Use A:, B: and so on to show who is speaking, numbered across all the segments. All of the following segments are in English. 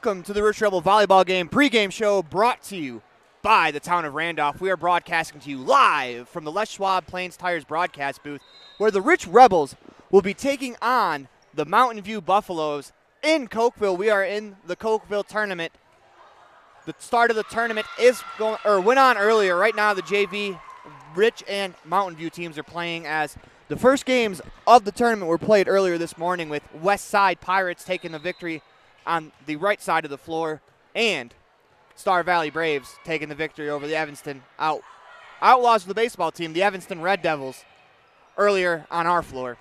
A: welcome to the Rich Rebel Volleyball Game pregame show brought to you by the town of Randolph. We are broadcasting to you live from the Les Schwab Plains Tires broadcast booth, where the Rich Rebels will be taking on the Mountain View Buffaloes in Cokeville. We are in the Cokeville tournament. The start of the tournament went on earlier. Right now, the JV Rich and Mountain View teams are playing, as the first games of the tournament were played earlier this morning, with West Side Pirates taking the victory on the right side of the floor, and Star Valley Braves taking the victory over the Evanston Outlaws of the baseball team, the Evanston Red Devils, earlier on our floor.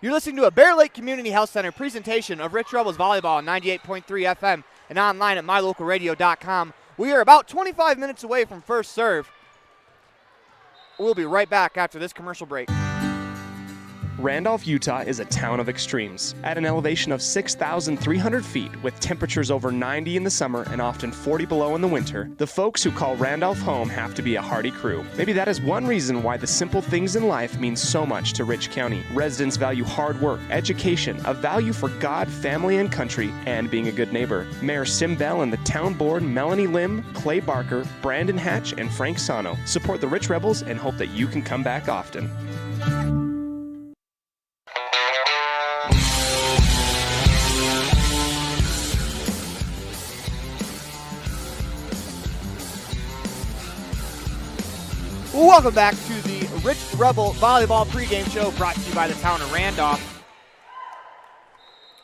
A: You're listening to a Bear Lake Community Health Center presentation of Rich Rebels Volleyball on 98.3 FM and online at mylocalradio.com. We are about 25 minutes away from first serve. We'll be right back after this commercial break.
B: Randolph, Utah is a town of extremes. At an elevation of 6,300 feet, with temperatures over 90 in the summer and often 40 below in the winter, the folks who call Randolph home have to be a hardy crew. Maybe that is one reason why the simple things in life mean so much to Rich County. Residents value hard work, education, a value for God, family, and country, and being a good neighbor. Mayor Sim Bell and the town board, Melanie Lim, Clay Barker, Brandon Hatch, and Frank Sano, support the Rich Rebels and hope that you can come back often.
A: Welcome back to the Rich Rebel Volleyball pregame show brought to you by the town of Randolph.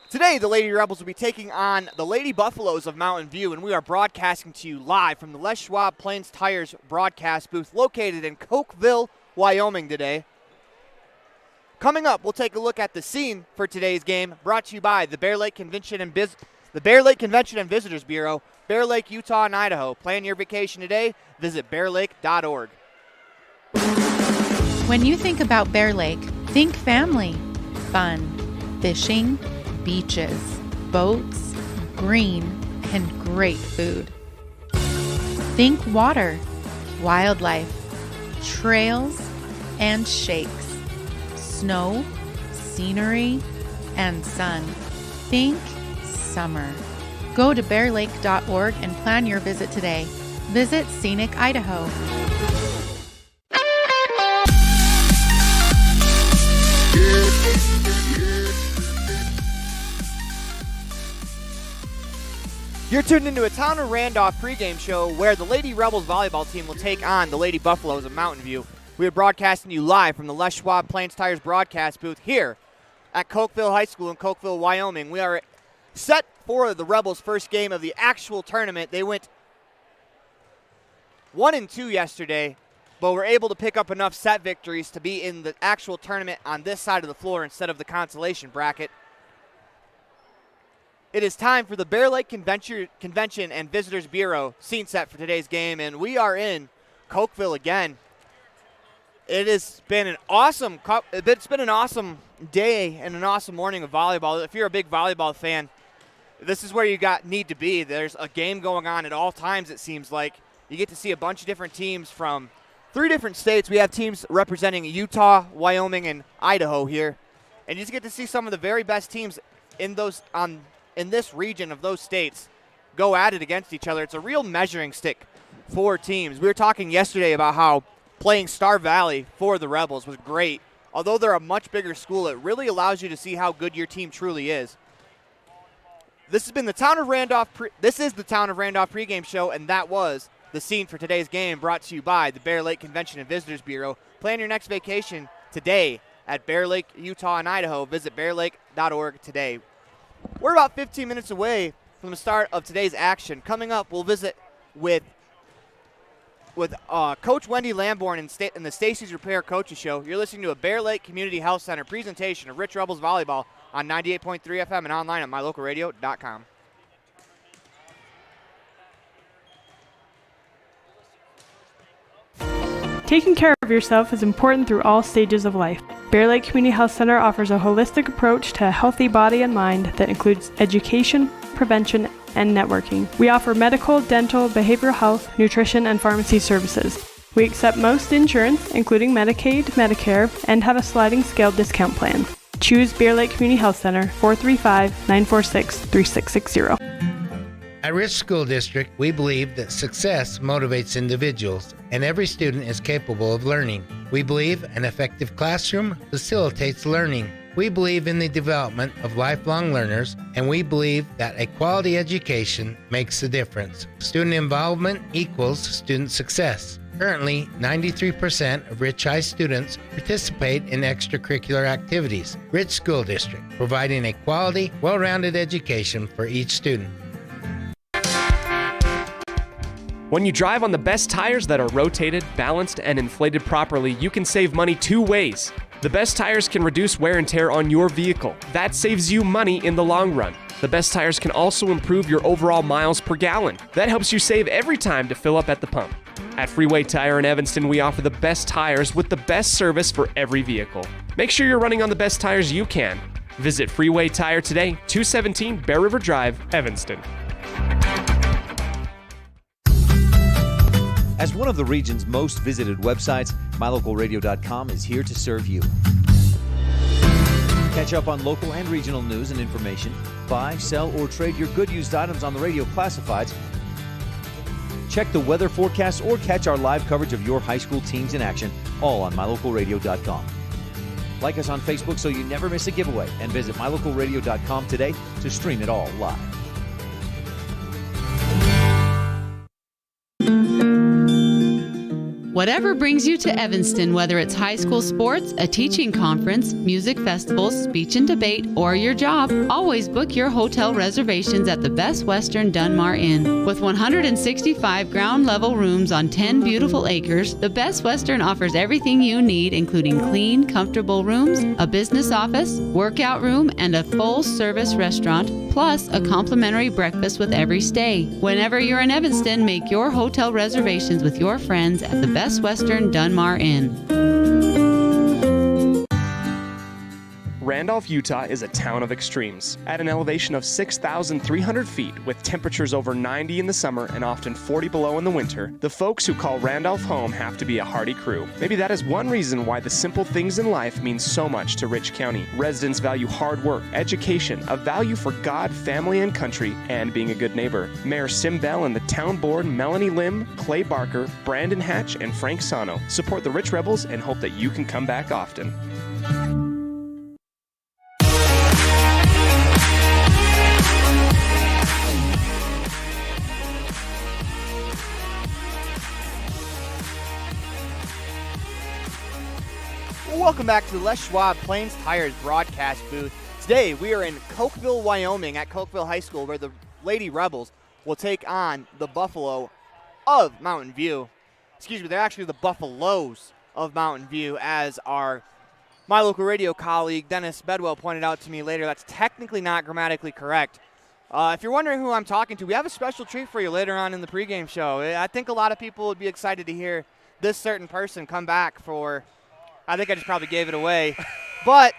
A: Today, the Lady Rebels will be taking on the Lady Buffaloes of Mountain View, and we are broadcasting to you live from the Les Schwab Plains Tires broadcast booth located in Cokeville, Wyoming today. Coming up, we'll take a look at the scene for today's game, brought to you by the Bear Lake Convention and Visitors Bureau, Bear Lake, Utah, and Idaho. Plan your vacation today. Visit bearlake.org.
C: When you think about Bear Lake, think family, fun, fishing, beaches, boats, green, and great food. Think water, wildlife, trails, and shakes, snow, scenery, and sun. Think summer. Go to bearlake.org and plan your visit today. Visit Scenic Idaho.
A: You're tuned into a Town of Randolph pregame show where the Lady Rebels volleyball team will take on the Lady Buffaloes of Mountain View. We are broadcasting you live from the Les Schwab Plains Tires broadcast booth here at Cokeville High School in Cokeville, Wyoming. We are set for the Rebels' first game of the actual tournament. They went 1-2 yesterday, but were able to pick up enough set victories to be in the actual tournament on this side of the floor instead of the consolation bracket. It is time for the Bear Lake Convention and Visitors Bureau scene set for today's game, and we are in Cokeville again. It's been an awesome day and an awesome morning of volleyball. If you're a big volleyball fan, this is where you need to be. There's a game going on at all times, it seems like. You get to see a bunch of different teams from 3 different states. We have teams representing Utah, Wyoming, and Idaho here. And you just get to see some of the very best teams in this region of those states go at it against each other. It's a real measuring stick for teams. We were talking yesterday about how playing Star Valley for the Rebels was great. Although they're a much bigger school, it really allows you to see how good your team truly is. This is the Town of Randolph pregame show, and that was the scene for today's game, brought to you by the Bear Lake Convention and Visitors Bureau. Plan your next vacation today at Bear Lake, Utah, and Idaho. Visit bearlake.org today. We're about 15 minutes away from the start of today's action. Coming up, we'll visit with Coach Wendy Lamborn in the Stacy's Repair Coaches Show. You're listening to a Bear Lake Community Health Center presentation of Rich Rebels Volleyball on 98.3 FM and online at mylocalradio.com.
D: Taking care of yourself is important through all stages of life. Bear Lake Community Health Center offers a holistic approach to a healthy body and mind that includes education, prevention, and networking. We offer medical, dental, behavioral health, nutrition, and pharmacy services. We accept most insurance, including Medicaid, Medicare, and have a sliding scale discount plan. Choose Bear Lake Community Health Center, 435-946-3660.
E: At Rich School District, we believe that success motivates individuals, and every student is capable of learning. We believe an effective classroom facilitates learning. We believe in the development of lifelong learners, and we believe that a quality education makes a difference. Student involvement equals student success. Currently, 93% of Rich High students participate in extracurricular activities. Rich School District, providing a quality, well-rounded education for each student.
B: When you drive on the best tires that are rotated, balanced, and inflated properly, you can save money two ways. The best tires can reduce wear and tear on your vehicle. That saves you money in the long run. The best tires can also improve your overall miles per gallon. That helps you save every time to fill up at the pump. At Freeway Tire in Evanston, we offer the best tires with the best service for every vehicle. Make sure you're running on the best tires you can. Visit Freeway Tire today, 217 Bear River Drive, Evanston.
F: As one of the region's most visited websites, MyLocalRadio.com is here to serve you. Catch up on local and regional news and information. Buy, sell, or trade your good used items on the radio classifieds. Check the weather forecast or catch our live coverage of your high school teams in action, all on MyLocalRadio.com. Like us on Facebook so you never miss a giveaway, and visit MyLocalRadio.com today to stream it all live.
G: Whatever brings you to Evanston, whether it's high school sports, a teaching conference, music festivals, speech and debate, or your job, always book your hotel reservations at the Best Western Dunmar Inn. With 165 ground-level rooms on 10 beautiful acres, the Best Western offers everything you need, including clean, comfortable rooms, a business office, workout room, and a full-service restaurant, plus a complimentary breakfast with every stay. Whenever you're in Evanston, make your hotel reservations with your friends at the Best Western Dunmar Inn.
B: Randolph, Utah is a town of extremes. At an elevation of 6,300 feet, with temperatures over 90 in the summer and often 40 below in the winter, the folks who call Randolph home have to be a hardy crew. Maybe that is one reason why the simple things in life mean so much to Rich County. Residents value hard work, education, a value for God, family, and country, and being a good neighbor. Mayor Sim Bell and the town board, Melanie Lim, Clay Barker, Brandon Hatch, and Frank Sano, support the Rich Rebels and hope that you can come back often.
A: Welcome back to the Les Schwab Plains Tires broadcast booth. Today we are in Cokeville, Wyoming at Cokeville High School, where the Lady Rebels will take on the Buffalo of Mountain View. Excuse me, they're actually the Buffaloes of Mountain View, as our My Local Radio colleague Dennis Bedwell pointed out to me later. That's technically not grammatically correct. If you're wondering who I'm talking to, we have a special treat for you later on in the pregame show. I think a lot of people would be excited to hear this certain person come back for... I think I just probably gave it away. But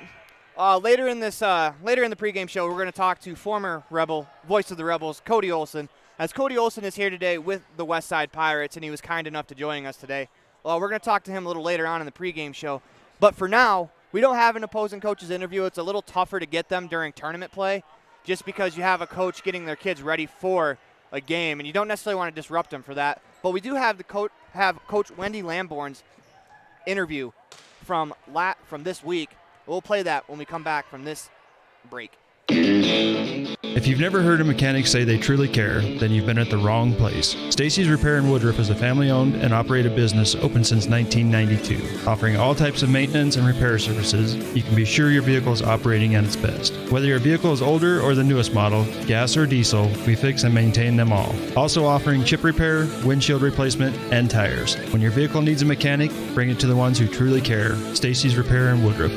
A: later in the pregame show, we're going to talk to former Rebel, voice of the Rebels, Cody Olson. As Cody Olson is here today with the West Side Pirates, and he was kind enough to join us today. Well, we're going to talk to him a little later on in the pregame show. But for now, we don't have an opposing coach's interview. It's a little tougher to get them during tournament play, just because you have a coach getting their kids ready for a game, and you don't necessarily want to disrupt them for that. But we do have Coach Wendy Lamborn's interview from this week. We'll play that when we come back from this break.
H: If you've never heard a mechanic say they truly care, then you've been at the wrong place. Stacy's Repair in Woodruff is a family-owned and operated business open since 1992. Offering all types of maintenance and repair services, you can be sure your vehicle is operating at its best. Whether your vehicle is older or the newest model, gas or diesel, we fix and maintain them all. Also offering chip repair, windshield replacement, and tires. When your vehicle needs a mechanic, bring it to the ones who truly care. Stacy's Repair in Woodruff.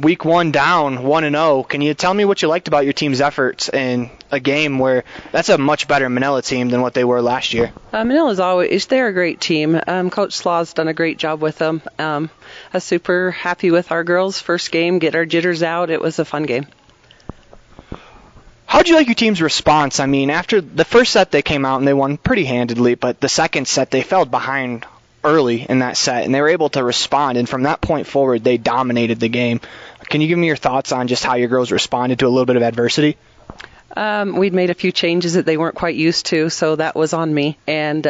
A: Week 1 down, 1-0. Can you tell me what you liked about your team's efforts in a game where that's a much better Manila team than what they were last year?
I: They're a great team. Coach Slaw's done a great job with them. I was super happy with our girls' first game, get our jitters out. It was a fun game.
B: How'd you like your team's response? I mean, after the first set they came out and they won pretty handedly, but the second set they fell behind early in that set, and they were able to respond, and from that point forward they dominated the game. Can you give me your thoughts on just how your girls responded to a little bit of adversity?
I: We'd made a few changes that they weren't quite used to, so that was on me. And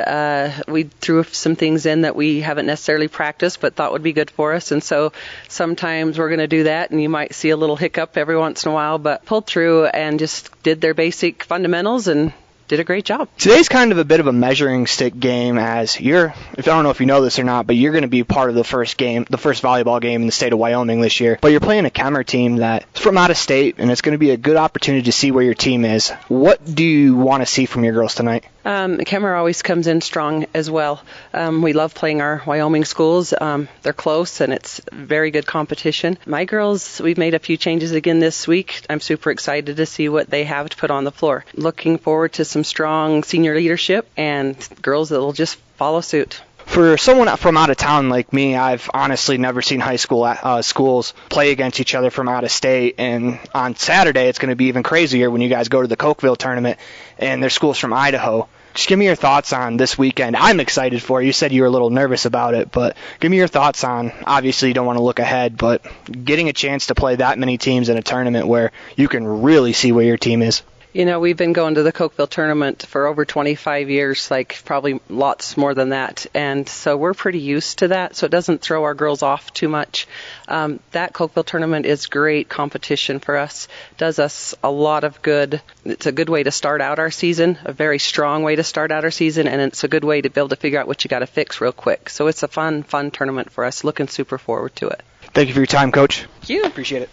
I: we threw some things in that we haven't necessarily practiced but thought would be good for us. And so sometimes we're going to do that, and you might see a little hiccup every once in a while, but pulled through and just did their basic fundamentals and did a great job.
B: Today's kind of a bit of a measuring stick game, as I don't know if you know this or not, but you're going to be part of the first volleyball game in the state of Wyoming this year. But you're playing a Kemmer team that's from out of state, and it's going to be a good opportunity to see where your team is. What do you want to see from your girls tonight?
I: Kemmer always comes in strong as well. We love playing our Wyoming schools. They're close, and it's very good competition. My girls, we've made a few changes again this week. I'm super excited to see what they have to put on the floor. Looking forward to some strong senior leadership and girls that will just follow suit.
B: For someone from out of town like me, I've honestly never seen high school schools play against each other from out of state. And on Saturday, it's going to be even crazier when you guys go to the Cokeville tournament and their schools from Idaho. Just give me your thoughts on this weekend. I'm excited for it. You said you were a little nervous about it, but give me your thoughts on, obviously you don't want to look ahead, but getting a chance to play that many teams in a tournament where you can really see where your team is.
I: You know, we've been going to the Cokeville tournament for over 25 years, like probably lots more than that. And so we're pretty used to that, so it doesn't throw our girls off too much. That Cokeville tournament is great competition for us, does us a lot of good. It's a good way to start out our season, a very strong way to start out our season, and it's a good way to be able to figure out what you got to fix real quick. So it's a fun tournament for us. Looking super forward to it.
B: Thank you for your time, Coach.
I: Thank you.
B: Appreciate it.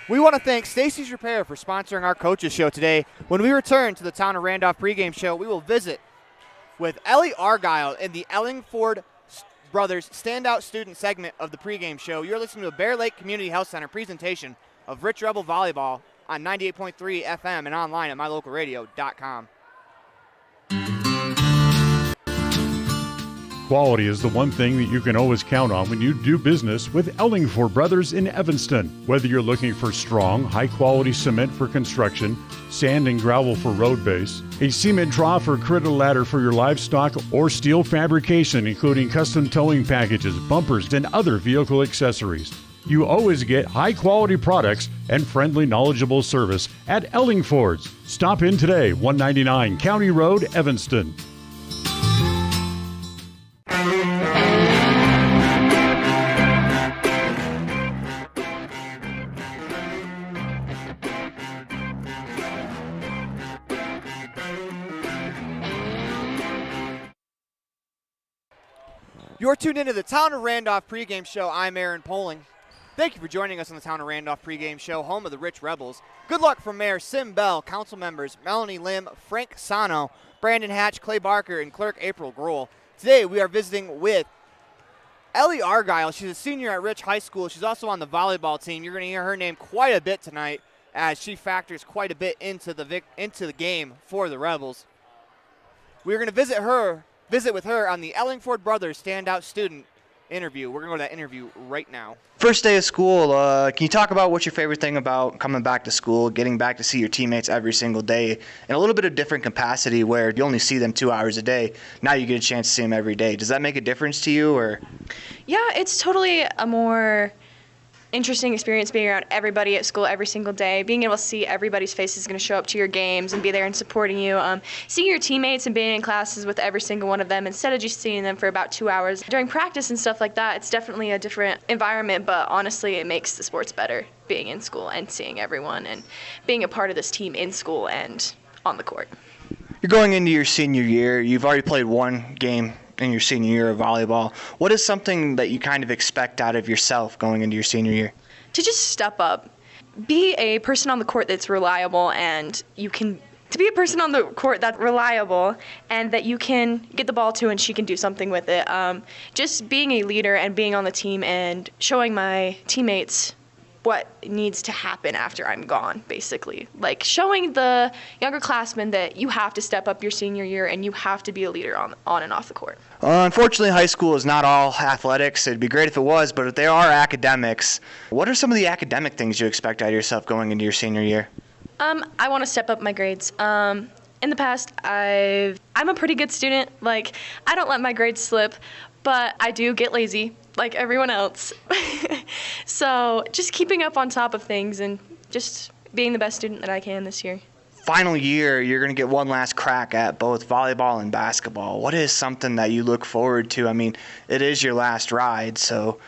B: We want to thank Stacy's Repair for sponsoring our coaches show today. When we return to the Town of Randolph pregame show, we will visit with Ellie Argyle in the Ellingford Brothers Standout Student segment of the pregame show. You're listening to a Bear Lake Community Health Center presentation of Rich Rebel Volleyball on 98.3 FM and online at mylocalradio.com.
J: Quality is the one thing that you can always count on when you do business with Ellingford Brothers in Evanston. Whether you're looking for strong, high-quality cement for construction, sand and gravel for road base, a cement trough or critter ladder for your livestock, or steel fabrication including custom towing packages, bumpers, and other vehicle accessories, you always get high-quality products and friendly, knowledgeable service at Ellingford's. Stop in today, 199 County Road, Evanston.
A: You're tuned into the Town of Randolph pregame show. I'm Aaron Poling. Thank you for joining us on the Town of Randolph pregame show, home of the Rich Rebels. Good luck from Mayor Sim Bell, council members Melanie Lim, Frank Sano, Brandon Hatch, Clay Barker, and Clerk April Grohl. Today we are visiting with Ellie Argyle. She's a senior at Rich High School. She's also on the volleyball team. You're going to hear her name quite a bit tonight as she factors quite a bit into the game for the Rebels. We're going to visit with her on the Ellingford Brothers Standout Student interview. We're going to go to that interview right now.
B: First day of school, can you talk about what's your favorite thing about coming back to school, getting back to see your teammates every single day in a little bit of different capacity where you only see them 2 hours a day. Now you get a chance to see them every day. Does that make a difference to you? Or?
K: Yeah, it's totally a more interesting experience being around everybody at school every single day. Being able to see everybody's faces going to show up to your games and be there and supporting you. Seeing your teammates and being in classes with every single one of them instead of just seeing them for about 2 hours. During practice and stuff like that, it's definitely a different environment, but honestly, it makes the sports better being in school and seeing everyone and being a part of this team in school and on the court.
B: You're going into your senior year. You've already played one game in your senior year of volleyball. What is something that you kind of expect out of yourself going into your senior year?
K: To just step up. Be a person on the court that's reliable and you can to be a person on the court that's reliable and that you can get the ball to and she can do something with it. Just being a leader and being on the team and showing my teammates what needs to happen after I'm gone, basically. Like showing the younger classmen that you have to step up your senior year and you have to be a leader on and off the court.
B: Unfortunately, high school is not all athletics. It'd be great if it was, but they are academics. What are some of the academic things you expect out of yourself going into your senior year?
K: I want to step up my grades. In the past, I'm a pretty good student. Like, I don't let my grades slip, but I do get lazy, like everyone else. So just keeping up on top of things and just being the best student that I can this year.
B: Final year, you're going to get one last crack at both volleyball and basketball. What is something that you look forward to? I mean, it is your last ride, so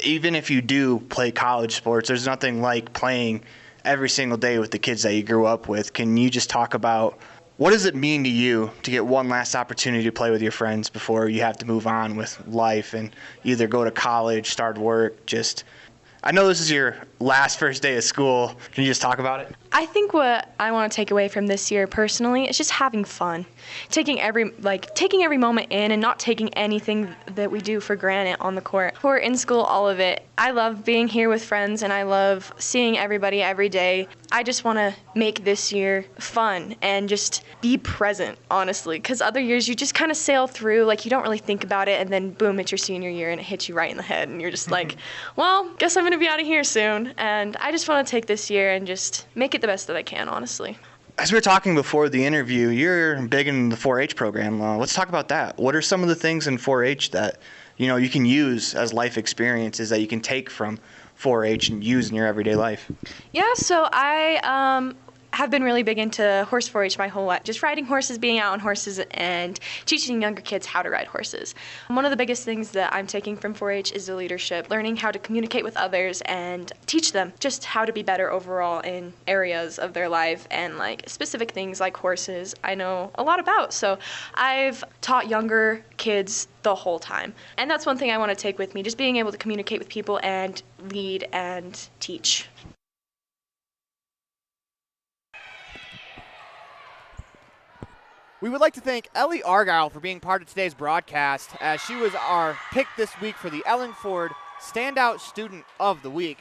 B: even if you do play college sports, there's nothing like playing every single day with the kids that you grew up with. Can you just talk about what does it mean to you to get one last opportunity to play with your friends before you have to move on with life and either go to college, start work? I know this is your first day of school. Can you just talk about it?
K: I think what I want to take away from this year personally is just having fun. Taking every moment in and not taking anything that we do for granted on the court. Or in school, all of it. I love being here with friends and I love seeing everybody every day. I just want to make this year fun and just be present, honestly. Because other years you just kind of sail through, like you don't really think about it, and then boom, it's your senior year and it hits you right in the head and you're just like, well, guess I'm going to be out of here soon. And I just want to take this year and just make it the best that I can, honestly.
B: As we were talking before the interview, you're big in the 4-H program. Let's talk about that. What are some of the things in 4-H that you can use as life experiences that you can take from 4-H and use in your everyday life?
K: Yeah, so I have been really big into horse 4-H my whole life. Just riding horses, being out on horses, and teaching younger kids how to ride horses. One of the biggest things that I'm taking from 4-H is the leadership, learning how to communicate with others and teach them just how to be better overall in areas of their life, and like specific things like horses I know a lot about. So I've taught younger kids the whole time. And that's one thing I want to take with me, just being able to communicate with people and lead and teach.
A: We would like to thank Ellie Argyle for being part of today's broadcast, as she was our pick this week for the Ellingford Standout Student of the Week.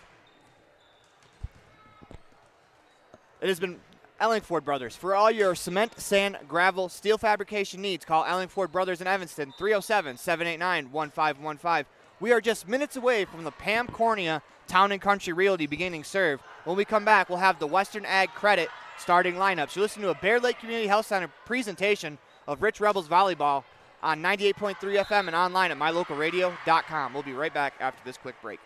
A: It has been Ellingford Brothers. For all your cement, sand, gravel, steel fabrication needs, call Ellingford Brothers in Evanston, 307-789-1515. We are just minutes away from the Pam Cornea Town and Country Realty beginning serve. When we come back, we'll have the Western Ag Credit starting lineups. You listen to a Bear Lake Community Health Center presentation of Rich Rebels Volleyball on 98.3 FM and online at mylocalradio.com. We'll be right back after this quick break.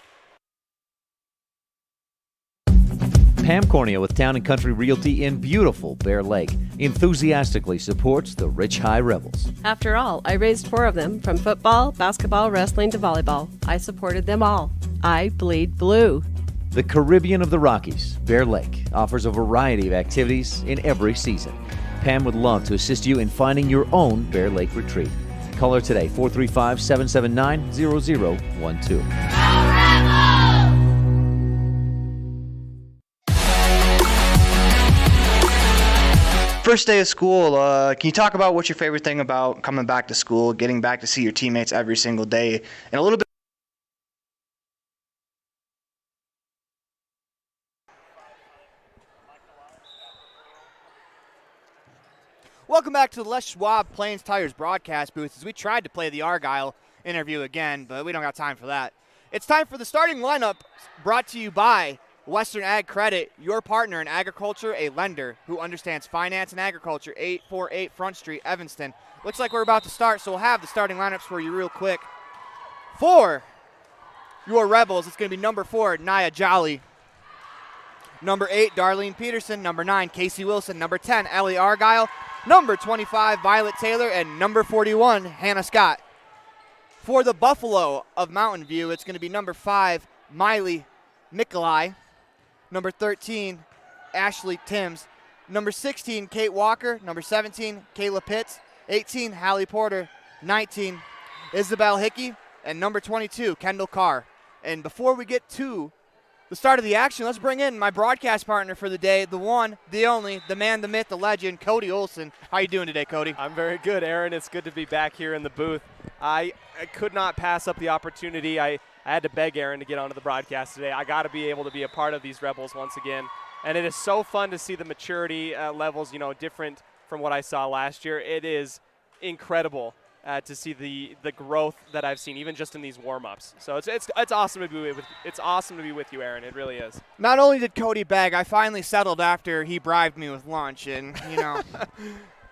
F: Pam Cornea with Town and Country Realty in beautiful Bear Lake enthusiastically supports the Rich High Rebels.
L: After all, I raised 4 of them, from football, basketball, wrestling to volleyball. I supported them all. I bleed blue.
F: The Caribbean of the Rockies, Bear Lake, offers a variety of activities in every season. Pam would love to assist you in finding your own Bear Lake retreat. Call her today, 435-779-0012.
B: First day of school, can you talk about what's your favorite thing about coming back to school, getting back to see your teammates every single day, and a little bit.
A: Welcome back to the Les Schwab Plains Tires broadcast booth, as we tried to play the Argyle interview again, but we don't got time for that. It's time for the starting lineup, brought to you by Western Ag Credit, your partner in agriculture, a lender who understands finance and agriculture, 848 Front Street, Evanston. Looks like we're about to start, so we'll have the starting lineups for you real quick. For your Rebels, it's going to be number 4, Nia Jolly. Number 8, Darlene Peterson. Number 9, Casey Wilson. Number 10, Ellie Argyle. Number 25, Violet Taylor. And number 41, Hannah Scott. For the Buffalo of Mountain View, it's going to be number 5, Miley Mikolai. Number 13, Ashley Timms. Number 16, Kate Walker. Number 17, Kayla Pitts. 18, Hallie Porter. 19, Isabel Hickey. And number 22, Kendall Carr. And before we get to the start of the action, let's bring in my broadcast partner for the day, the one, the only, the man, the myth, the legend, Cody Olson. How you doing today, Cody?
B: I'm very good, Aaron. It's good to be back here in the booth. I could not pass up the opportunity. I had to beg Aaron to get onto the broadcast today. I got to be able to be a part of these Rebels once again. And it is so fun to see the maturity levels, different from what I saw last year. It is incredible to see the growth that I've seen, even just in these warm-ups. So it's awesome to be with you, Aaron. It really is.
A: Not only did Cody beg, I finally settled after he bribed me with lunch, and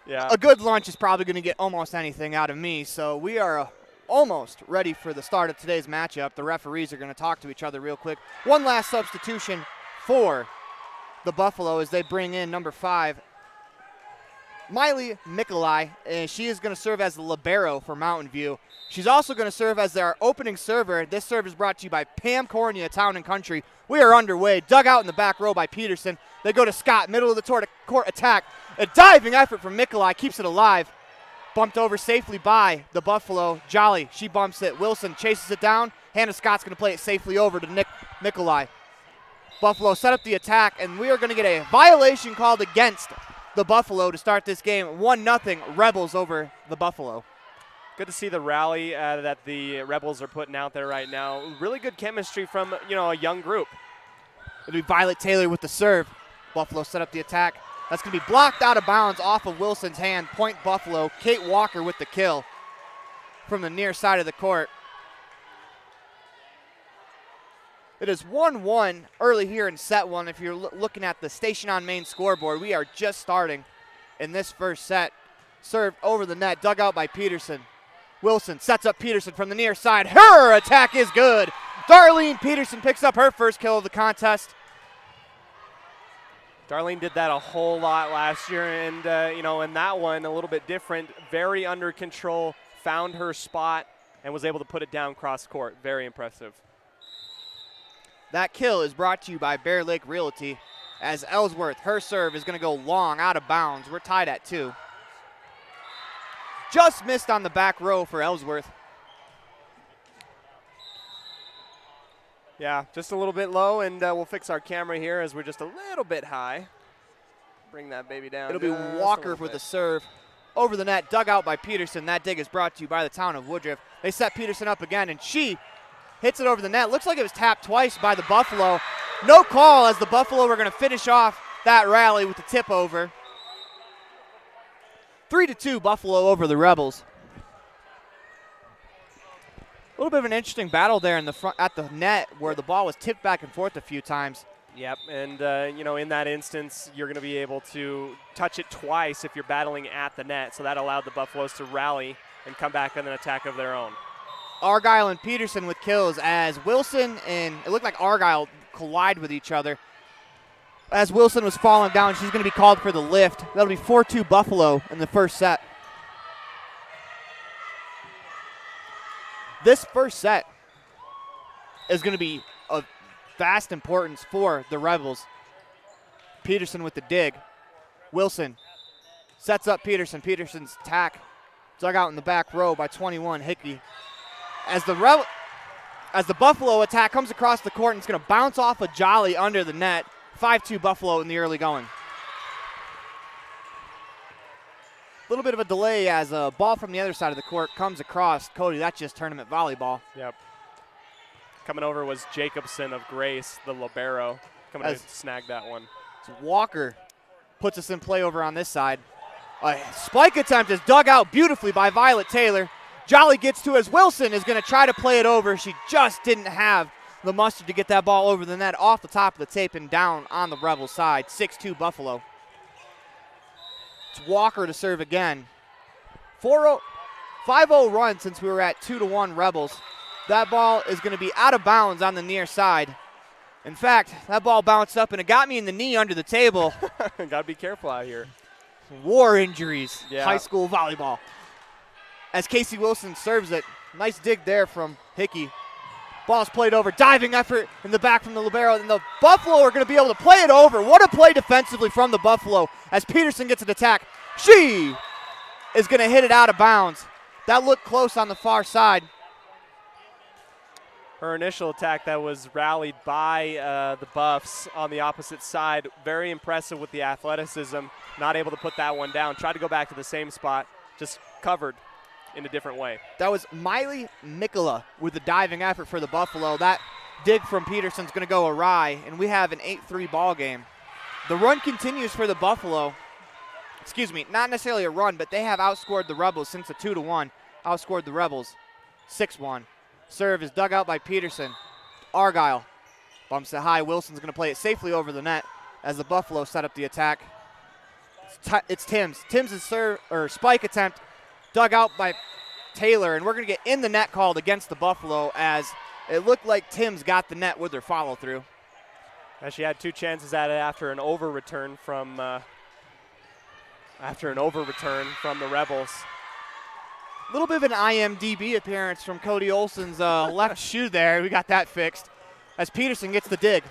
B: yeah,
A: a good lunch is probably going to get almost anything out of me. So we are almost ready for the start of today's matchup. The referees are going to talk to each other real quick. One last substitution for the Buffalo as they bring in number 5, Miley Mikolai, and she is going to serve as the libero for Mountain View. She's also going to serve as their opening server. This serve is brought to you by Pam Cornea, Town and Country. We are underway. Dug out in the back row by Peterson. They go to Scott, middle of the court attack. A diving effort from Mikolai keeps it alive. Bumped over safely by the Buffalo. Jolly, she bumps it. Wilson chases it down. Hannah Scott's going to play it safely over to Mikolai. Buffalo set up the attack, and we are going to get a violation called against the Buffalo to start this game. 1-0 Rebels over the Buffalo.
B: Good to see the rally that the Rebels are putting out there right now. Really good chemistry from a young group.
A: It'll be Violet Taylor with the serve. Buffalo set up the attack. That's going to be blocked out of bounds off of Wilson's hand. Point Buffalo. Kate Walker with the kill from the near side of the court. It is 1-1 early here in set 1. If you're looking at the Station on Main scoreboard, we are just starting in this first set. Served over the net, dug out by Peterson. Wilson sets up Peterson from the near side. Her attack is good. Darlene Peterson picks up her first kill of the contest.
B: Darlene did that a whole lot last year, and in that one, a little bit different. Very under control, found her spot, and was able to put it down cross court. Very impressive.
A: That kill is brought to you by Bear Lake Realty, as Ellsworth, her serve is going to go long out of bounds. We're tied at 2. Just missed on the back row for Ellsworth.
B: Yeah, just a little bit low, and we'll fix our camera here as we're just a little bit high. Bring that baby down.
A: It'll be Walker with the serve. Over the net, dug out by Peterson. That dig is brought to you by the town of Woodruff. They set Peterson up again, and she hits it over the net. Looks like it was tapped twice by the Buffalo. No call, as the Buffalo are going to finish off that rally with the tip over. 3-2 Buffalo over the Rebels. A little bit of an interesting battle there in the front at the net where the ball was tipped back and forth a few times.
B: Yep, and in that instance, you're going to be able to touch it twice if you're battling at the net. So that allowed the Buffaloes to rally and come back on an attack of their own.
A: Argyle and Peterson with kills as Wilson and it looked like Argyle collide with each other. As Wilson was falling down, she's going to be called for the lift. That'll be 4-2 Buffalo in the first set. This first set is going to be of vast importance for the Rebels. Peterson with the dig. Wilson sets up Peterson. Peterson's attack dug out in the back row by 21, Hickey. As the Buffalo attack comes across the court and it's going to bounce off a Jolly under the net. 5-2 Buffalo in the early going. A little bit of a delay as a ball from the other side of the court comes across. Cody, that's just tournament volleyball.
B: Yep. Coming over was Jacobson of Grace, the libero. Coming to snag that one.
A: Walker puts us in play over on this side. A spike attempt is dug out beautifully by Violet Taylor. Jolly gets to as Wilson is going to try to play it over. She just didn't have the mustard to get that ball over the net off the top of the tape and down on the Rebel side. 6-2 Buffalo. It's Walker to serve again. 5-0 run since we were at 2-1 Rebels. That ball is going to be out of bounds on the near side. In fact, that ball bounced up and it got me in the knee under the table.
B: Got to be careful out here.
A: War injuries,
B: yeah.
A: High school volleyball. As Casey Wilson serves it. Nice dig there from Hickey. Ball's played over. Diving effort in the back from the libero. And the Buffalo are going to be able to play it over. What a play defensively from the Buffalo as Peterson gets an attack. She is going to hit it out of bounds. That looked close on the far side.
B: her initial attack that was rallied by the Buffs on the opposite side. Very impressive with the athleticism. Not able to put that one down. Tried to go back to the same spot, just covered in a different way.
A: That was Miley Mikola with the diving effort for the Buffalo. That dig from Peterson's going to go awry, and we have an 8-3 ball game. The run continues for the Buffalo. Excuse me, not necessarily a run, but they have outscored the Rebels since the 2-1. Outscored the Rebels 6-1. Serve is dug out by Peterson. Argyle bumps it high. Wilson's going to play it safely over the net as the Buffalo set up the attack. It's Timms. Timms' serve or spike attempt dug out by Taylor, and we're going to get in the net called against the Buffalo as it looked like Timms got the net with their follow-through.
B: She had 2 chances at it after an over return from the Rebels.
A: A little bit of an IMDb appearance from Cody Olson's left shoe there. We got that fixed as Peterson gets the dig.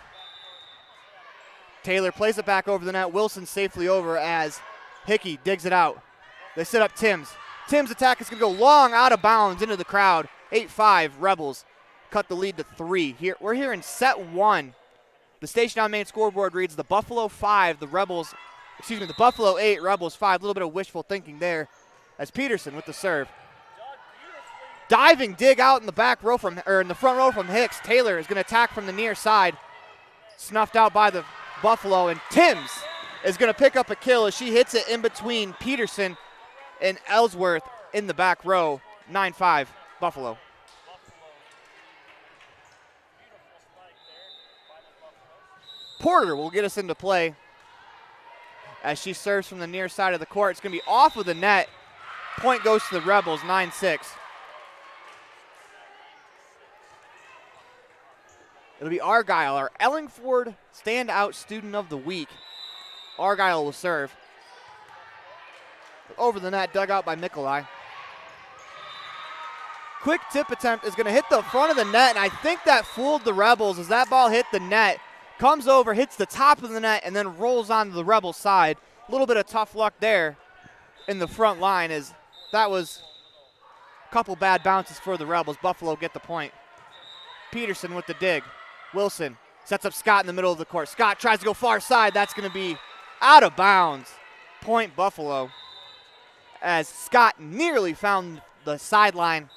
A: Taylor plays it back over the net. Wilson safely over as Hickey digs it out. They set up Timms. Timms' attack is going to go long out of bounds into the crowd. 8-5 Rebels cut the lead to 3. We're here in set 1. The station on main scoreboard reads the Buffalo 5, the Buffalo 8, Rebels 5. A little bit of wishful thinking there as Peterson with the serve. Diving dig out in the in the front row from Hicks. Taylor is going to attack from the near side. Snuffed out by the Buffalo, and Timms is going to pick up a kill as she hits it in between Peterson and Ellsworth in the back row. 9-5 Buffalo. Porter will get us into play as she serves from the near side of the court. It's going to be off of the net. Point goes to the Rebels, 9-6. It'll be Argyle, our Ellingford Standout Student of the Week. Argyle will serve. Over the net, dug out by Mikolai. Quick tip attempt is going to hit the front of the net, and I think that fooled the Rebels as that ball hit the net. Comes over, hits the top of the net, and then rolls onto the Rebels side. A little bit of tough luck there in the front line as that was a couple bad bounces for the Rebels. Buffalo get the point. Peterson with the dig. Wilson sets up Scott in the middle of the court. Scott tries to go far side. That's going to be out of bounds. Point Buffalo as Scott nearly found the sideline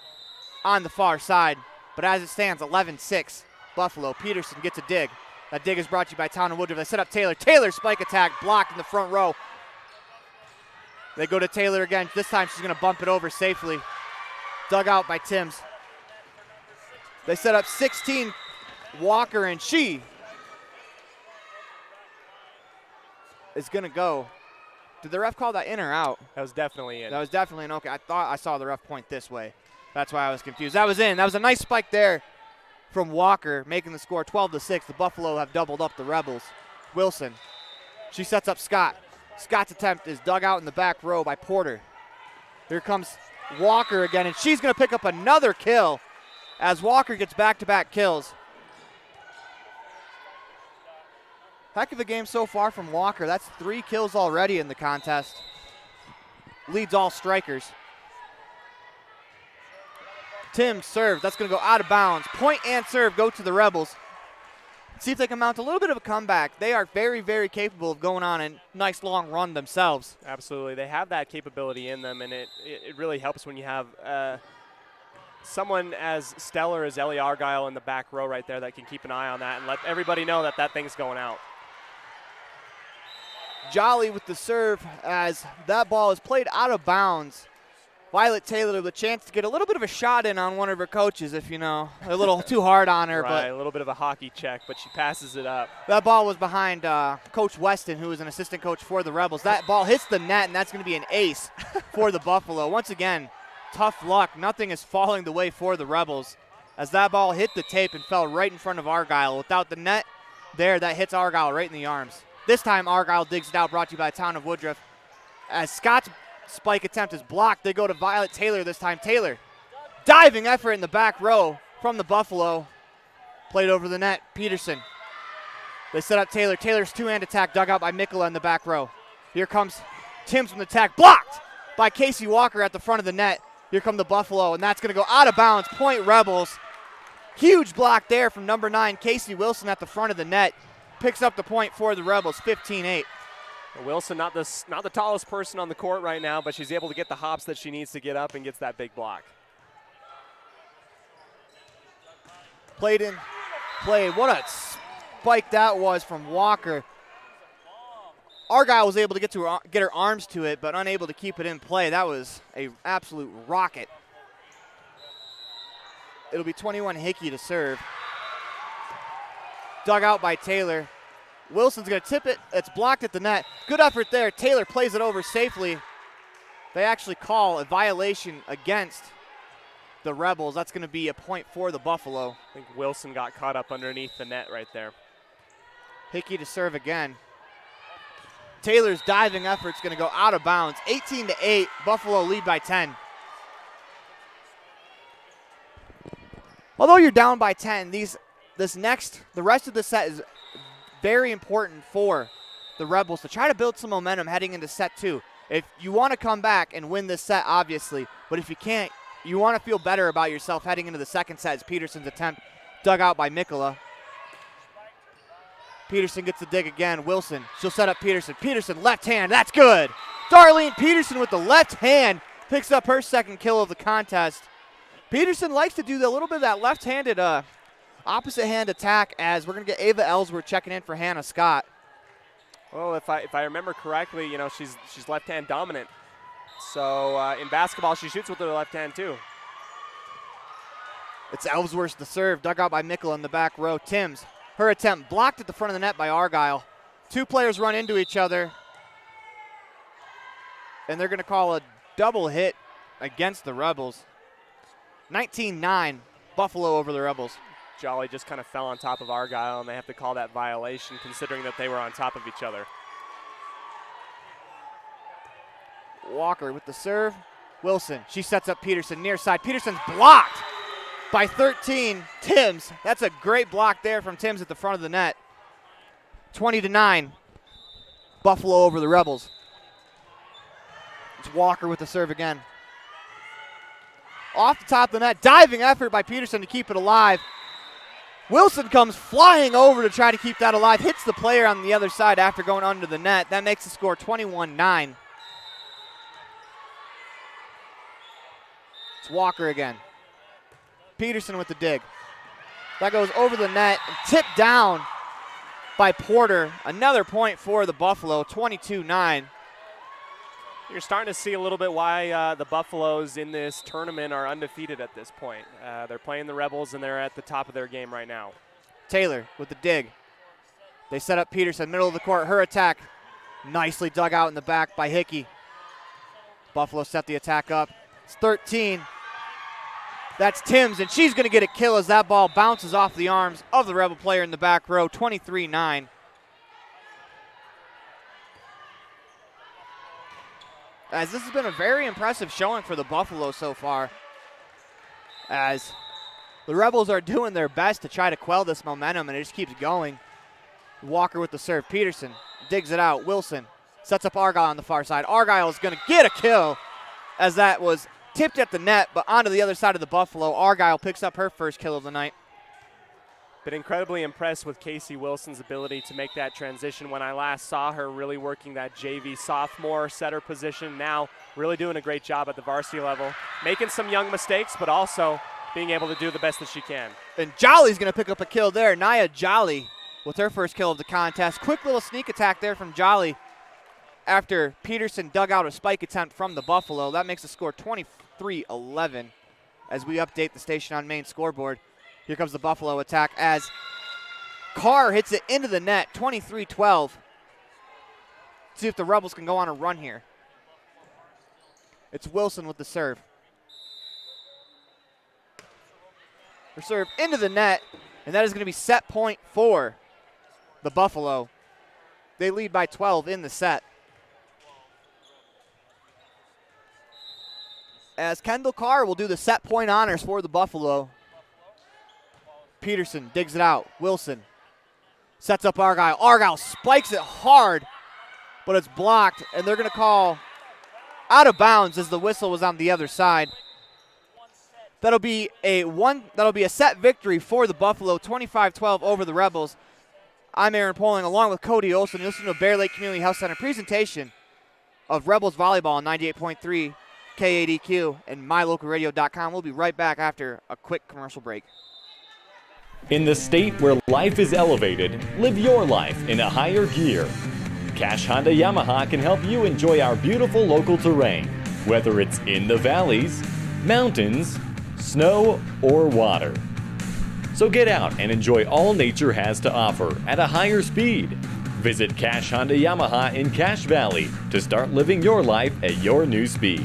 A: on the far side. But as it stands, 11-6 Buffalo. Peterson gets a dig. That dig is brought to you by Town and Woodruff. They set up Taylor. Taylor spike attack blocked in the front row. They go to Taylor again. This time she's going to bump it over safely. Dug out by Timms. They set up 16 Walker, and she is going to go. Did the ref call that in or out?
B: That was definitely in.
A: That was definitely in. Okay, I thought I saw the ref point this way. That's why I was confused. That was in. That was a nice spike there from Walker, making the score 12-6. The Buffalo have doubled up the Rebels. Wilson. She sets up Scott. Scott's attempt is dug out in the back row by Porter. Here comes Walker again, and she's going to pick up another kill as Walker gets back-to-back kills. Heck of a game so far from Walker. That's 3 kills already in the contest. Leads all strikers. Tim serves. That's going to go out of bounds. Point and serve go to the Rebels. See if they can mount a little bit of a comeback. They are very, very capable of going on a nice long run themselves.
B: Absolutely. They have that capability in them, and it really helps when you have someone as stellar as Ellie Argyle in the back row right there that can keep an eye on that and let everybody know that that thing's going out.
A: Jolly with the serve as that ball is played out of bounds. Violet Taylor with a chance to get a little bit of a shot in on one of her coaches, if you know. A little too hard on her.
B: Right,
A: but
B: a little bit of a hockey check, but she passes it up.
A: That ball was behind Coach Weston, who is an assistant coach for the Rebels. That ball hits the net, and that's going to be an ace for the Buffalo. Once again, tough luck. Nothing is falling the way for the Rebels as that ball hit the tape and fell right in front of Argyle. Without the net there, that hits Argyle right in the arms. This time, Argyle digs it out, brought to you by Town of Woodruff. As Scott's spike attempt is blocked, they go to Violet Taylor this time. Taylor, diving effort in the back row from the Buffalo. Played over the net, Peterson. They set up Taylor. Taylor's two-hand attack dug out by Mikola in the back row. Here comes Timms from the attack, blocked by Casey Walker at the front of the net. Here come the Buffalo, and that's going to go out of bounds. Point Rebels. Huge block there from number 9, Casey Wilson at the front of the net. Picks up the point for the Rebels, 15-8.
B: Wilson, not the tallest person on the court right now, but she's able to get the hops that she needs to get up and gets that big block.
A: Played. What a spike that was from Walker. Argyle was able to get her arms to it, but unable to keep it in play. That was an absolute rocket. It'll be 21 Hickey to serve. Dug out by Taylor. Wilson's going to tip it. It's blocked at the net. Good effort there. Taylor plays it over safely. They actually call a violation against the Rebels. That's going to be a point for the Buffalo.
B: I think Wilson got caught up underneath the net right there.
A: Hickey to serve again. Taylor's diving effort's going to go out of bounds. 18-8. Buffalo lead by 10. Although you're down by 10, the rest of the set is very important for the Rebels to try to build some momentum heading into set 2. If you want to come back and win this set, obviously, but if you can't, you want to feel better about yourself heading into the second set as Peterson's attempt dug out by Mikkola. Peterson gets the dig again. Wilson, she'll set up Peterson. Peterson, left hand, that's good. Darlene Peterson with the left hand picks up her second kill of the contest. Peterson likes to do a little bit of that left-handed opposite hand attack, as we're going to get Ava Ellsworth checking in for Hannah Scott.
B: Well, if I remember correctly, she's left-hand dominant. So in basketball, she shoots with her left hand too.
A: It's Ellsworth the serve, dug out by Mikkel in the back row. Timms, her attempt blocked at the front of the net by Argyle. Two players run into each other, and they're going to call a double hit against the Rebels. 19-9, Buffalo over the Rebels.
B: Jolly just kind of fell on top of Argyle, and they have to call that violation considering that they were on top of each other.
A: Walker with the serve. Wilson, she sets up Peterson near side. Peterson's blocked by 13, Timms. That's a great block there from Timms at the front of the net. 20-9, Buffalo over the Rebels. It's Walker with the serve again. Off the top of the net, diving effort by Peterson to keep it alive. Wilson comes flying over to try to keep that alive, hits the player on the other side after going under the net. That makes the score 21-9. It's Walker again. Peterson with the dig. That goes over the net and tipped down by Porter. Another point for the Buffalo, 22-9.
B: You're starting to see a little bit why the Buffaloes in this tournament are undefeated at this point. They're playing the Rebels, and they're at the top of their game right now.
A: Taylor with the dig. They set up Peterson, middle of the court. Her attack nicely dug out in the back by Hickey. Buffalo set the attack up. It's 13. That's Timms, and she's going to get a kill as that ball bounces off the arms of the Rebel player in the back row, 23-9. As this has been a very impressive showing for the Buffalo so far, as the Rebels are doing their best to try to quell this momentum, and it just keeps going. Walker with the serve. Peterson digs it out. Wilson sets up Argyle on the far side. Argyle is going to get a kill as that was tipped at the net, but onto the other side of the Buffalo. Argyle picks up her first kill of the night.
B: Been incredibly impressed with Casey Wilson's ability to make that transition. When I last saw her really working that JV sophomore setter position, now really doing a great job at the varsity level. Making some young mistakes, but also being able to do the best that she can.
A: And Jolly's going to pick up a kill there. Nia Jolly with her first kill of the contest. Quick little sneak attack there from Jolly after Peterson dug out a spike attempt from the Buffalo. That makes the score 23-11 as we update the Station on Main scoreboard. Here comes the Buffalo attack as Carr hits it into the net, 23-12. See if the Rebels can go on a run here. It's Wilson with the serve. Her serve into the net, and that is going to be set point for the Buffalo. They lead by 12 in the set. As Kendall Carr will do the set point honors for the Buffalo. Peterson digs it out. Wilson sets up Argyle. Argyle spikes it hard, but it's blocked, and they're going to call out of bounds as the whistle was on the other side. That'll be a set victory for the Buffalo, 25-12 over the Rebels. I'm Aaron Poling along with Cody Olson. You're listening to Bear Lake Community Health Center presentation of Rebels Volleyball on 98.3 KADQ and mylocalradio.com. We'll be right back after a quick commercial break.
M: In the state where life is elevated, live your life in a higher gear. Cash Honda Yamaha can help you enjoy our beautiful local terrain, whether it's in the valleys, mountains, snow, or water. So get out and enjoy all nature has to offer at a higher speed. Visit Cash Honda Yamaha in Cache Valley to start living your life at your new speed.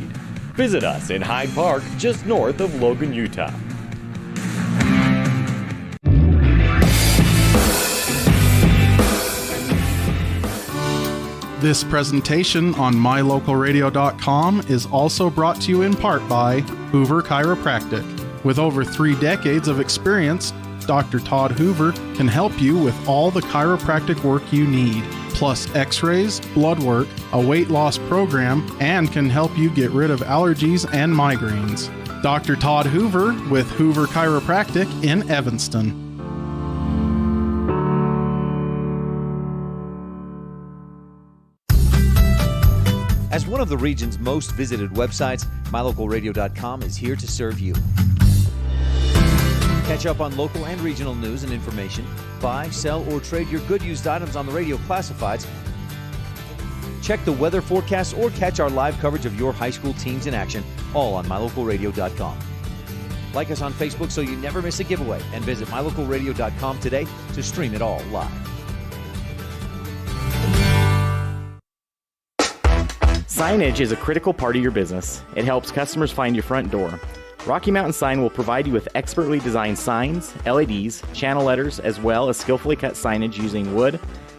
M: Visit us in Hyde Park, just north of Logan, Utah.
N: This presentation on mylocalradio.com is also brought to you in part by Hoover Chiropractic. With over 3 decades of experience, Dr. Todd Hoover can help you with all the chiropractic work you need, plus x-rays, blood work, a weight loss program, and can help you get rid of allergies and migraines. Dr. Todd Hoover with Hoover Chiropractic in Evanston.
F: As one of the region's most visited websites, mylocalradio.com is here to serve you. Catch up on local and regional news and information. Buy, sell, or trade your good used items on the radio classifieds. Check the weather forecast or catch our live coverage of your high school teams in action, all on mylocalradio.com. Like us on Facebook so you never miss a giveaway, and visit mylocalradio.com today to stream it all live.
O: Signage is a critical part of your business. It helps customers find your front door. Rocky Mountain Sign will provide you with expertly designed signs, LEDs, channel letters, as well as skillfully cut signage using wood,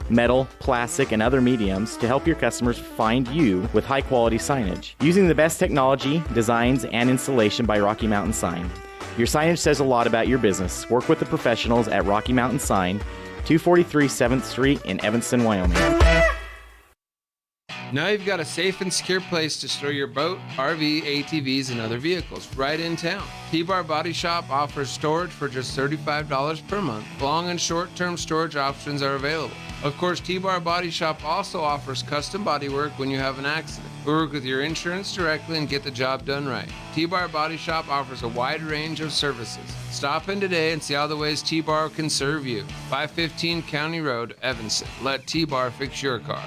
O: metal, plastic, and other mediums to help your customers find you with high-quality signage. Using the best technology, designs, and installation by Rocky Mountain Sign. Your signage says a lot about your business. Work with the professionals at Rocky Mountain Sign, 243 7th Street in Evanston, Wyoming.
P: Now you've got a safe and secure place to store your boat, RV, ATVs, and other vehicles right in town. T-Bar Body Shop offers storage for just $35 per month. Long and short-term storage options are available. Of course, T-Bar Body Shop also offers custom bodywork when you have an accident. We work with your insurance directly and get the job done right. T-Bar Body Shop offers a wide range of services. Stop in today and see how the ways T-Bar can serve you. 515 County Road, Evanston. Let T-Bar fix your car.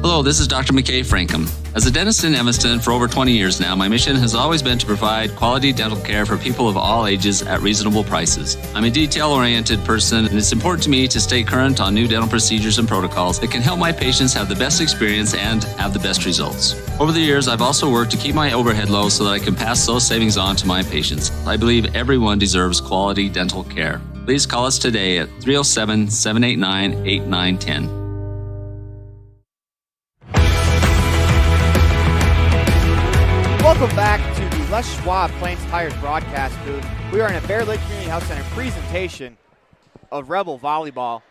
Q: Hello, this is Dr. McKay Frankham. As a dentist in Evanston for over 20 years now, my mission has always been to provide quality dental care for people of all ages at reasonable prices. I'm a detail-oriented person, and it's important to me to stay current on new dental procedures and protocols that can help my patients have the best experience and have the best results. Over the years, I've also worked to keep my overhead low so that I can pass those savings on to my patients. I believe everyone deserves quality dental care. Please call us today at 307-789-8910.
A: Welcome back to the Les Schwab Plains Tires broadcast booth. We are in a Bear Lake Community Health Center presentation of Rebel Volleyball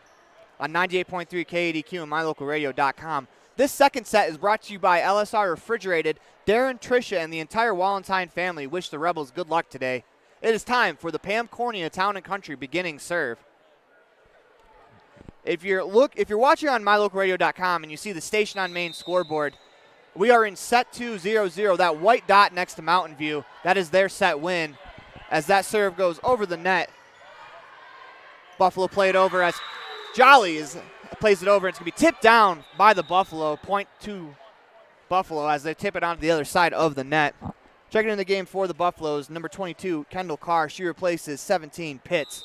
A: on 98.3 KADQ and mylocalradio.com. This second set is brought to you by LSR Refrigerated. Darren, Tricia, and the entire Wallentine family wish the Rebels good luck today. It is time for the Pam Cornea Town and Country beginning serve. If you're watching on mylocalradio.com and you see the Station on Main scoreboard, we are in set 2-0-0. That white dot next to Mountain View, that is their set win. As that serve goes over the net, Buffalo play it over as Jolly plays it over. It's going to be tipped down by the Buffalo. Point to Buffalo as they tip it onto the other side of the net. Checking in the game for the Buffaloes, number 22, Kendall Carr. She replaces 17, Pitts.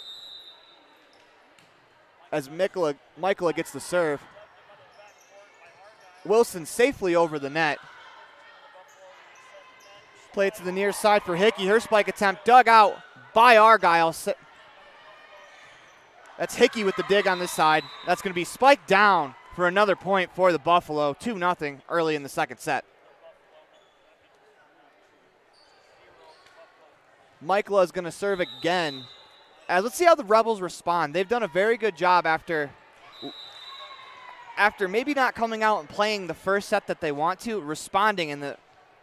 A: As Michaela gets the serve. Wilson safely over the net. Play it to the near side for Hickey. Her spike attempt dug out by Argyle. That's Hickey with the dig on this side. That's going to be spiked down for another point for the Buffalo. 2-0 early in the second set. Michaela is going to serve again. Let's see how the Rebels respond. They've done a very good job after maybe not coming out and playing the first set that they want to, responding in the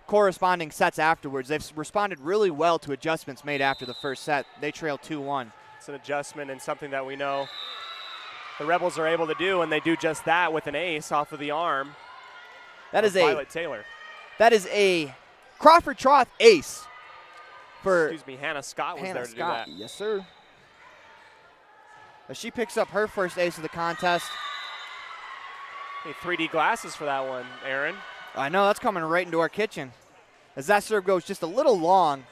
A: corresponding sets afterwards. They've responded really well to adjustments made after the first set. They trail 2-1.
B: It's an adjustment and something that we know the Rebels are able to do, and they do just that with an ace off of the arm.
A: That is
B: Violet Taylor.
A: That is a Crawford Troth ace for
B: Hannah Scott was there to do that.
A: Yes, sir. As she picks up her first ace of the contest.
B: Hey, 3D glasses for that one, Aaron.
A: I know, that's coming right into our kitchen. As that serve goes just a little long,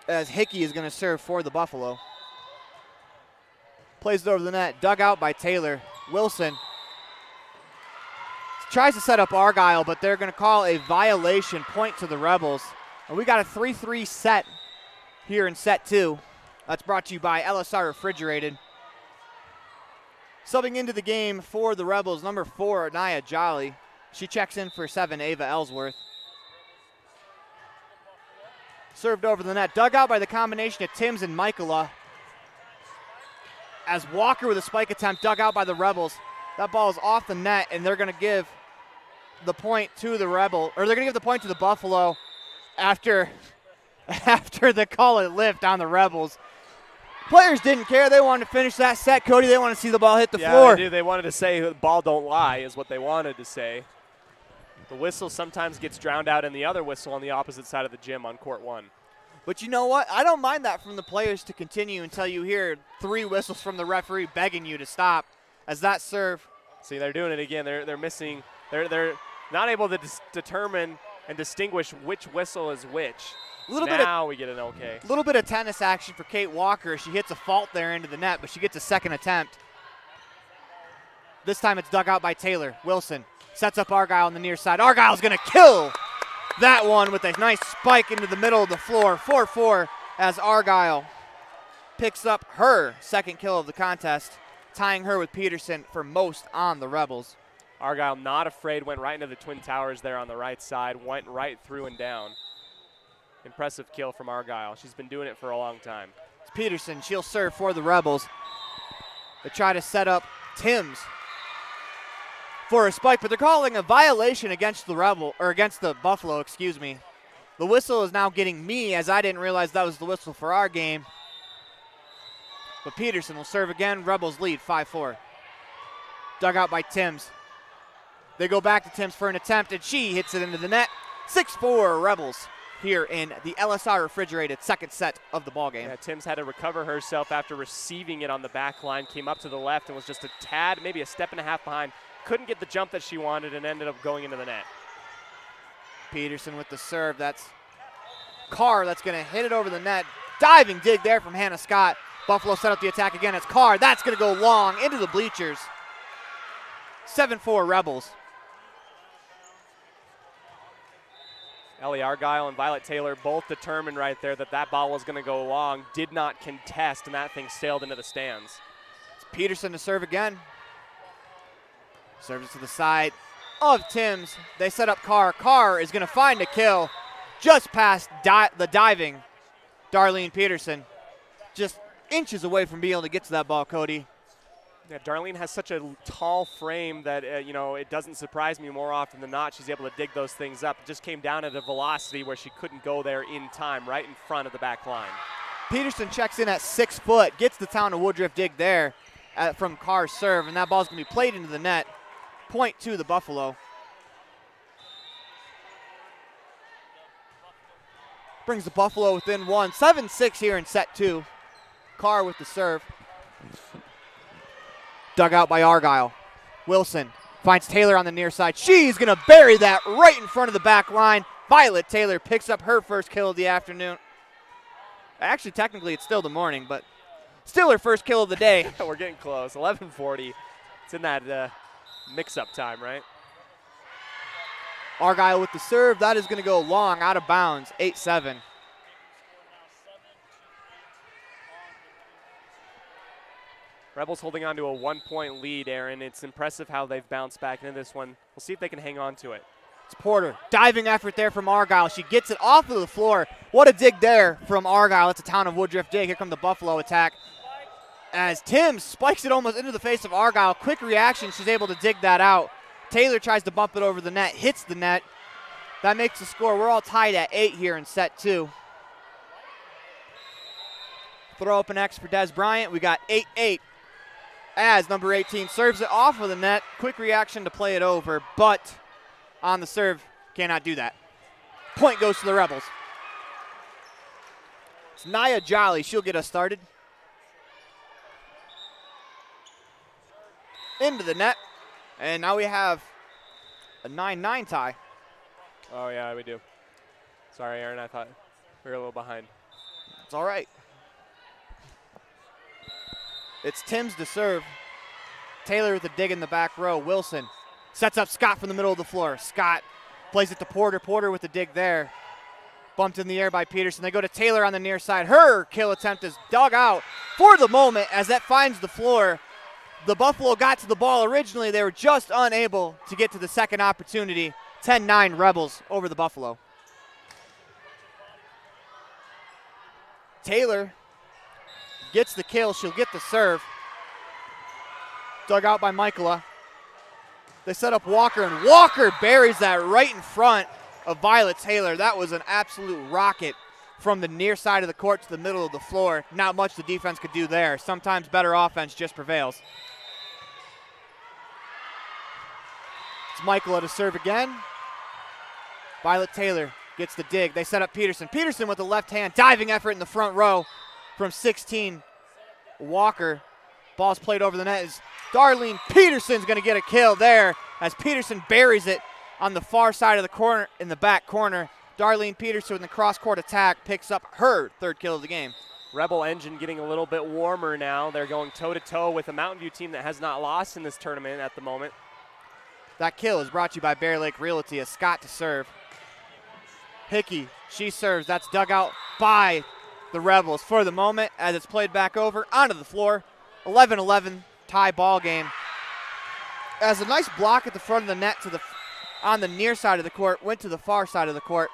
A: as Hickey is going to serve for the Buffalo. Plays it over the net, dug out by Taylor. Wilson tries to set up Argyle, but they're going to call a violation, point to the Rebels. And we got a 3-3 set here in set 2. That's brought to you by LSR Refrigerated. Subbing into the game for the Rebels, number 4, Naya Jolly. She checks in for 7, Ava Ellsworth. Served over the net, dug out by the combination of Timms and Michaela. As Walker with a spike attempt, dug out by the Rebels. That ball is off the net, and they're going to give the point to the Rebel, or they're going to give the point to the Buffalo after the call it lift on the Rebels. Players didn't care. They wanted to finish that set, Cody. They want to see the ball hit the floor.
B: Yeah, they do. They wanted to say the ball don't lie is what they wanted to say. The whistle sometimes gets drowned out in the other whistle on the opposite side of the gym on court 1.
A: But you know what? I don't mind that from the players to continue until you hear 3 whistles from the referee begging you to stop as that serve.
B: See, they're doing it again. They're missing. They're not able to determine and distinguish which whistle is which. Now we get an okay.
A: A little bit of tennis action for Kate Walker. She hits a fault there into the net, but she gets a second attempt. This time it's dug out by Taylor. Wilson sets up Argyle on the near side. Argyle's going to kill that one with a nice spike into the middle of the floor. 4-4 as Argyle picks up her second kill of the contest, tying her with Peterson for most on the Rebels.
B: Argyle not afraid, went right into the Twin Towers there on the right side, went right through and down. Impressive kill from Argyle. She's been doing it for a long time.
A: It's Peterson. She'll serve for the Rebels. They try to set up Timms for a spike, but they're calling a violation against the Buffalo, excuse me. The whistle is now getting me, as I didn't realize that was the whistle for our game. But Peterson will serve again. Rebels lead 5-4. Dug out by Timms. They go back to Timms for an attempt, and she hits it into the net. 6-4 Rebels here in the LSR Refrigerated second set of the ballgame.
B: Yeah, Timms had to recover herself after receiving it on the back line, came up to the left and was just a tad, maybe a step and a half behind. Couldn't get the jump that she wanted and ended up going into the net.
A: Peterson with the serve. That's Carr that's going to hit it over the net. Diving dig there from Hannah Scott. Buffalo set up the attack again. It's Carr. That's going to go long into the bleachers. 7-4 Rebels.
B: Ellie Argyle and Violet Taylor both determined right there that ball was going to go long. Did not contest, and that thing sailed into the stands.
A: It's Peterson to serve again. Serves to the side of Timms. They set up Carr. Carr is going to find a kill just past the diving Darlene Peterson. Just inches away from being able to get to that ball, Cody.
B: Yeah, Darlene has such a tall frame that, it doesn't surprise me more often than not. She's able to dig those things up. It just came down at a velocity where she couldn't go there in time, right in front of the back line.
A: Peterson checks in at 6 foot, gets the Town of Woodruff dig there from Carr's serve, and that ball's going to be played into the net. Point to the Buffalo. Brings the Buffalo within 1. 7-6 here in set 2. Carr with the serve. Dug out by Argyle. Wilson finds Taylor on the near side. She's going to bury that right in front of the back line. Violet Taylor picks up her first kill of the afternoon. Actually, technically, it's still the morning, but still her first kill of the day.
B: We're getting close. 11:40. It's in that mix-up time, right?
A: Argyle with the serve. That is going to go long, out of bounds. 8-7.
B: Rebels holding on to a 1-point lead, Aaron. It's impressive how they've bounced back into this one. We'll see if they can hang on to it.
A: It's Porter. Diving effort there from Argyle. She gets it off of the floor. What a dig there from Argyle. It's a Town of Woodruff dig. Here come the Buffalo attack. As Tim spikes it almost into the face of Argyle. Quick reaction. She's able to dig that out. Taylor tries to bump it over the net. Hits the net. That makes the score. We're all tied at 8 here in set 2. Throw up an X for Des Bryant. We got 8-8 as number 18 serves it off of the net. Quick reaction to play it over, but on the serve, cannot do that. Point goes to the Rebels. It's Nia Jolly. She'll get us started. Into the net. And now we have a 9-9 tie.
B: Oh, yeah, we do. Sorry, Aaron. I thought we were a little behind.
A: It's all right. It's Timms to serve. Taylor with a dig in the back row. Wilson sets up Scott from the middle of the floor. Scott plays it to Porter. Porter with the dig there. Bumped in the air by Peterson. They go to Taylor on the near side. Her kill attempt is dug out for the moment as that finds the floor. The Buffalo got to the ball originally. They were just unable to get to the second opportunity. 10-9 Rebels over the Buffalo. Taylor gets the kill. She'll get the serve. Dug out by Michaela. They set up Walker, and Walker buries that right in front of Violet Taylor. That was an absolute rocket from the near side of the court to the middle of the floor. Not much the defense could do there. Sometimes better offense just prevails. It's Michaela to serve again. Violet Taylor gets the dig. They set up Peterson. Peterson with the left hand, diving effort in the front row from 16. Walker. Ball's played over the net. Is Darlene Peterson's going to get a kill there as Peterson buries it on the far side of the corner, in the back corner. Darlene Peterson in the cross-court attack picks up her third kill of the game.
B: Rebel engine getting a little bit warmer now. They're going toe-to-toe with a Mountain View team that has not lost in this tournament at the moment.
A: That kill is brought to you by Bear Lake Realty. As Scott to serve. Hickey, she serves. That's dug out by the Rebels for the moment as it's played back over onto the floor. 11-11 tie ball game. As a nice block at the front of the net on the near side of the court, went to the far side of the court,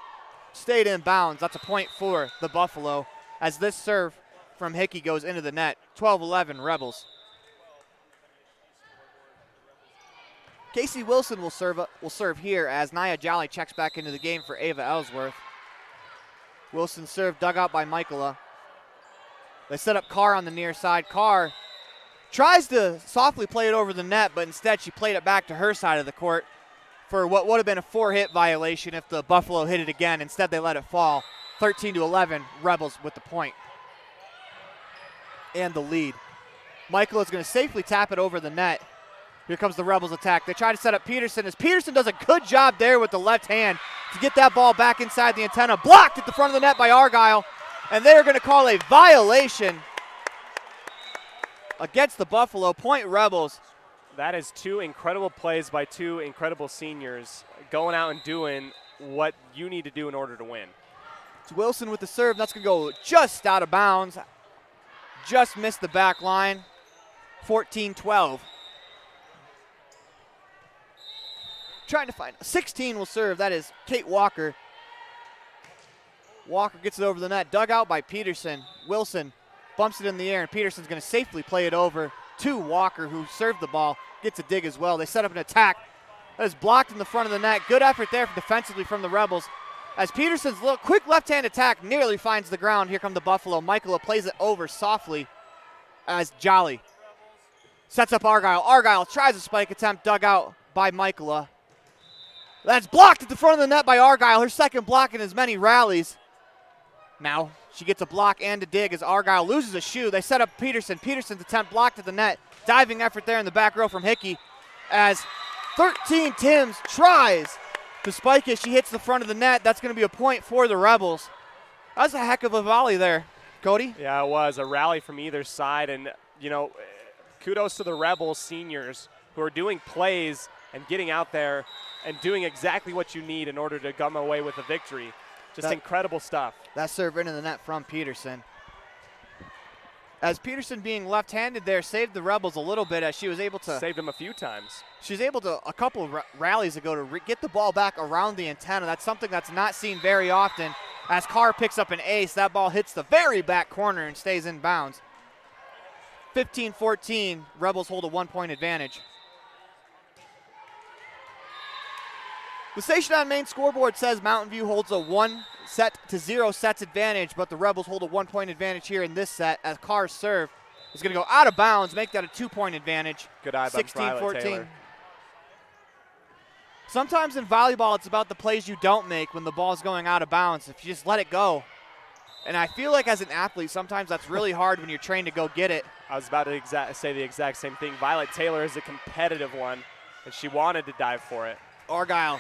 A: stayed in bounds. That's a point for the Buffalo as this serve from Hickey goes into the net. 12-11 Rebels. Casey Wilson will serve here as Nia Jolly checks back into the game for Ava Ellsworth. Wilson serve dug out by Michaela. They set up Carr on the near side. Carr tries to softly play it over the net, but instead she played it back to her side of the court for what would have been a 4-hit violation if the Buffalo hit it again. Instead, they let it fall. 13-11, Rebels with the point and the lead. Michael is going to safely tap it over the net. Here comes the Rebels attack. They try to set up Peterson as Peterson does a good job there with the left hand to get that ball back inside the antenna. Blocked at the front of the net by Argyle, and they're going to call a violation against the Buffalo. Point Rebels.
B: That is two incredible plays by two incredible seniors going out and doing what you need to do in order to win.
A: It's Wilson with the serve. That's going to go just out of bounds. Just missed the back line. 14-12. Trying to find 16 will serve. That is Kate Walker. Walker gets it over the net. Dug out by Peterson. Wilson bumps it in the air, and Peterson's going to safely play it over to Walker, who served the ball. Gets a dig as well. They set up an attack that is blocked in the front of the net. Good effort there defensively from the Rebels. As Peterson's quick left-hand attack nearly finds the ground. Here come the Buffalo. Michaela plays it over softly as Jolly sets up Argyle. Argyle tries a spike attempt, dug out by Michaela. That's blocked at the front of the net by Argyle. Her second block in as many rallies. Now she gets a block and a dig as Argyle loses a shoe. They set up Peterson. Peterson's attempt blocked at the net. Diving effort there in the back row from Hickey as 13 Timms tries to spike it. She hits the front of the net. That's going to be a point for the Rebels. That was a heck of a volley there, Cody.
B: Yeah, it was a rally from either side. And, you know, kudos to the Rebels seniors who are doing plays and getting out there and doing exactly what you need in order to come away with a victory. Just incredible stuff.
A: That serve into the net from Peterson. As Peterson being left-handed there saved the Rebels a little bit as she was able to.
B: Saved them a few times.
A: She was able to, a couple of rallies ago, to get the ball back around the antenna. That's something that's not seen very often. As Carr picks up an ace, that ball hits the very back corner and stays in bounds. 15-14, Rebels hold a 1-point advantage. The station on main scoreboard says Mountain View holds a 1-0 sets advantage, but the Rebels hold a 1-point advantage here in this set as Carr's serve is going to go out of bounds, make that a 2-point advantage.
B: Good eye by Violet
A: 16-14.
B: Taylor.
A: Sometimes in volleyball, it's about the plays you don't make when the ball's going out of bounds. If you just let it go. And I feel like as an athlete, sometimes that's really hard when you're trained to go get it.
B: I was about to say the exact same thing. Violet Taylor is a competitive one, and she wanted to dive for it.
A: Argyle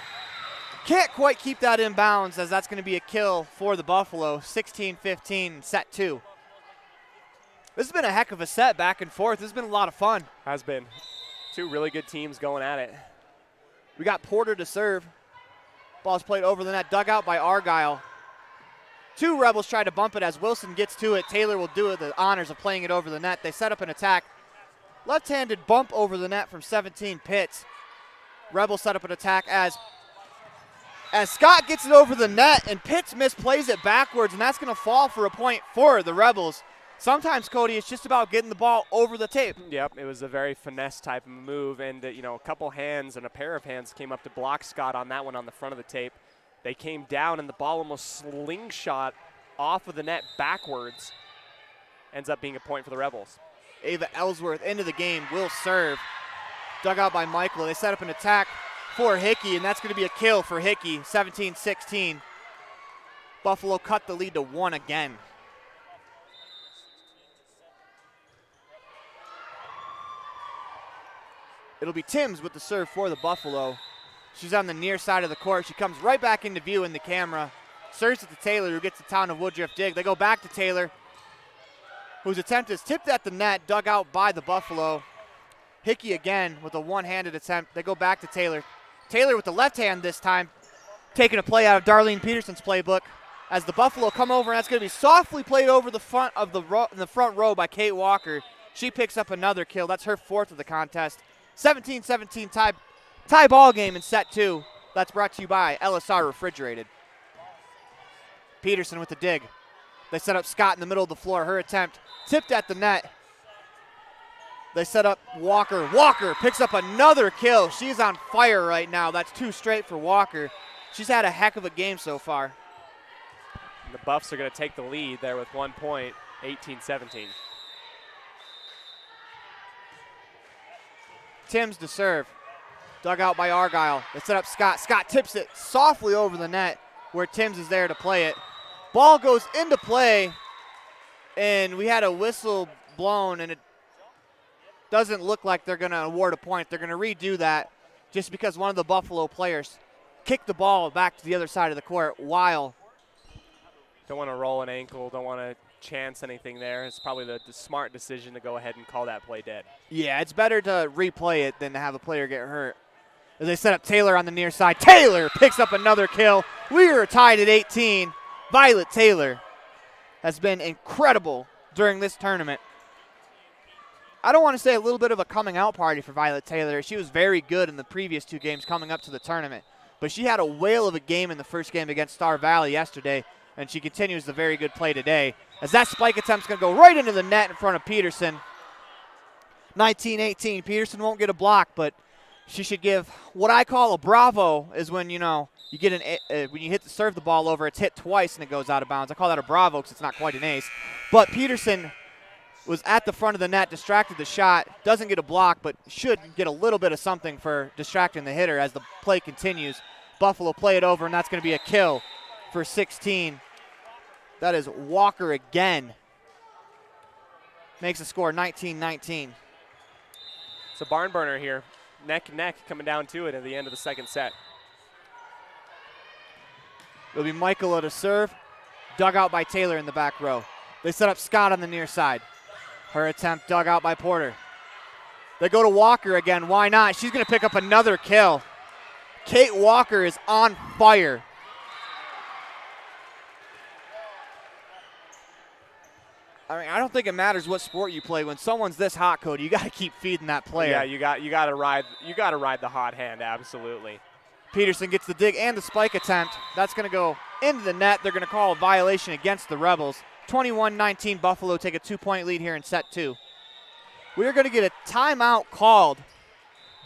A: can't quite keep that in bounds as that's going to be a kill for the Buffalo. 16-15, set 2. This has been a heck of a set, back and forth. This has been a lot of fun.
B: Has been. Two really good teams going at it.
A: We got Porter to serve. Ball's played over the net, dug out by Argyle. Two Rebels try to bump it as Wilson gets to it. Taylor will do it, the honors of playing it over the net. They set up an attack. Left-handed bump over the net from 17, Pitts. Rebels set up an attack as Scott gets it over the net, and Pitts misplays it backwards, and that's going to fall for a point for the Rebels. Sometimes, Cody, it's just about getting the ball over the tape.
B: Yep, it was a very finesse type of move, and a couple hands and a pair of hands came up to block Scott on that one on the front of the tape. They came down, and the ball almost slingshot off of the net backwards. Ends up being a point for the Rebels.
A: Ava Ellsworth into the game, will serve. Dug out by Michael. They set up an attack for Hickey, and that's going to be a kill for Hickey, 17-16. Buffalo cut the lead to 1 again. It'll be Timms with the serve for the Buffalo. She's on the near side of the court. She comes right back into view in the camera. Serves it to Taylor, who gets the Town of Woodruff dig. They go back to Taylor, whose attempt is tipped at the net, dug out by the Buffalo. Hickey again with a one-handed attempt. They go back to Taylor. Taylor with the left hand this time, taking a play out of Darlene Peterson's playbook. As the Buffalo come over, and that's going to be softly played over the front of in the front row by Kate Walker. She picks up another kill. That's her 4th of the contest. 17-17 tie ball game in set 2. That's brought to you by LSR Refrigerated. Peterson with the dig. They set up Scott in the middle of the floor. Her attempt tipped at the net. They set up Walker. Walker picks up another kill. She's on fire right now. That's 2 straight for Walker. She's had a heck of a game so far.
B: And the Buffs are going to take the lead there with 1 point, 18-17.
A: Timms to serve. Dug out by Argyle. They set up Scott. Scott tips it softly over the net where Timms is there to play it. Ball goes into play, and we had a whistle blown, and it doesn't look like they're going to award a point. They're going to redo that just because one of the Buffalo players kicked the ball back to the other side of the court while.
B: Don't want to roll an ankle, don't want to chance anything there. It's probably the smart decision to go ahead and call that play dead.
A: Yeah, it's better to replay it than to have a player get hurt. As they set up Taylor on the near side. Taylor picks up another kill. We are tied at 18. Violet Taylor has been incredible during this tournament. I don't want to say a little bit of a coming out party for Violet Taylor. She was very good in the previous 2 games coming up to the tournament. But she had a whale of a game in the first game against Star Valley yesterday, and she continues the very good play today. As that spike attempt's going to go right into the net in front of Peterson. 19-18. Peterson won't get a block, but she should give what I call a bravo is when, you get when you serve the ball over, it's hit twice and it goes out of bounds. I call that a bravo because it's not quite an ace. But Peterson was at the front of the net, distracted the shot, doesn't get a block, but should get a little bit of something for distracting the hitter as the play continues. Buffalo play it over, and that's going to be a kill for 16. That is Walker again. Makes the score 19-19.
B: It's a barn burner here. Neck and neck coming down to it at the end of the second set.
A: It'll be Michaela to serve. Dug out by Taylor in the back row. They set up Scott on the near side. Her attempt dug out by Porter. They go to Walker again. Why not? She's going to pick up another kill. Kate Walker is on fire. I mean, I don't think it matters what sport you play. When someone's this hot, Cody, you got to keep feeding that player.
B: Yeah, you got to ride the hot hand, absolutely.
A: Peterson gets the dig and the spike attempt. That's going to go into the net. They're going to call a violation against the Rebels. 21-19, Buffalo take a 2-point lead here in set 2. We are going to get a timeout called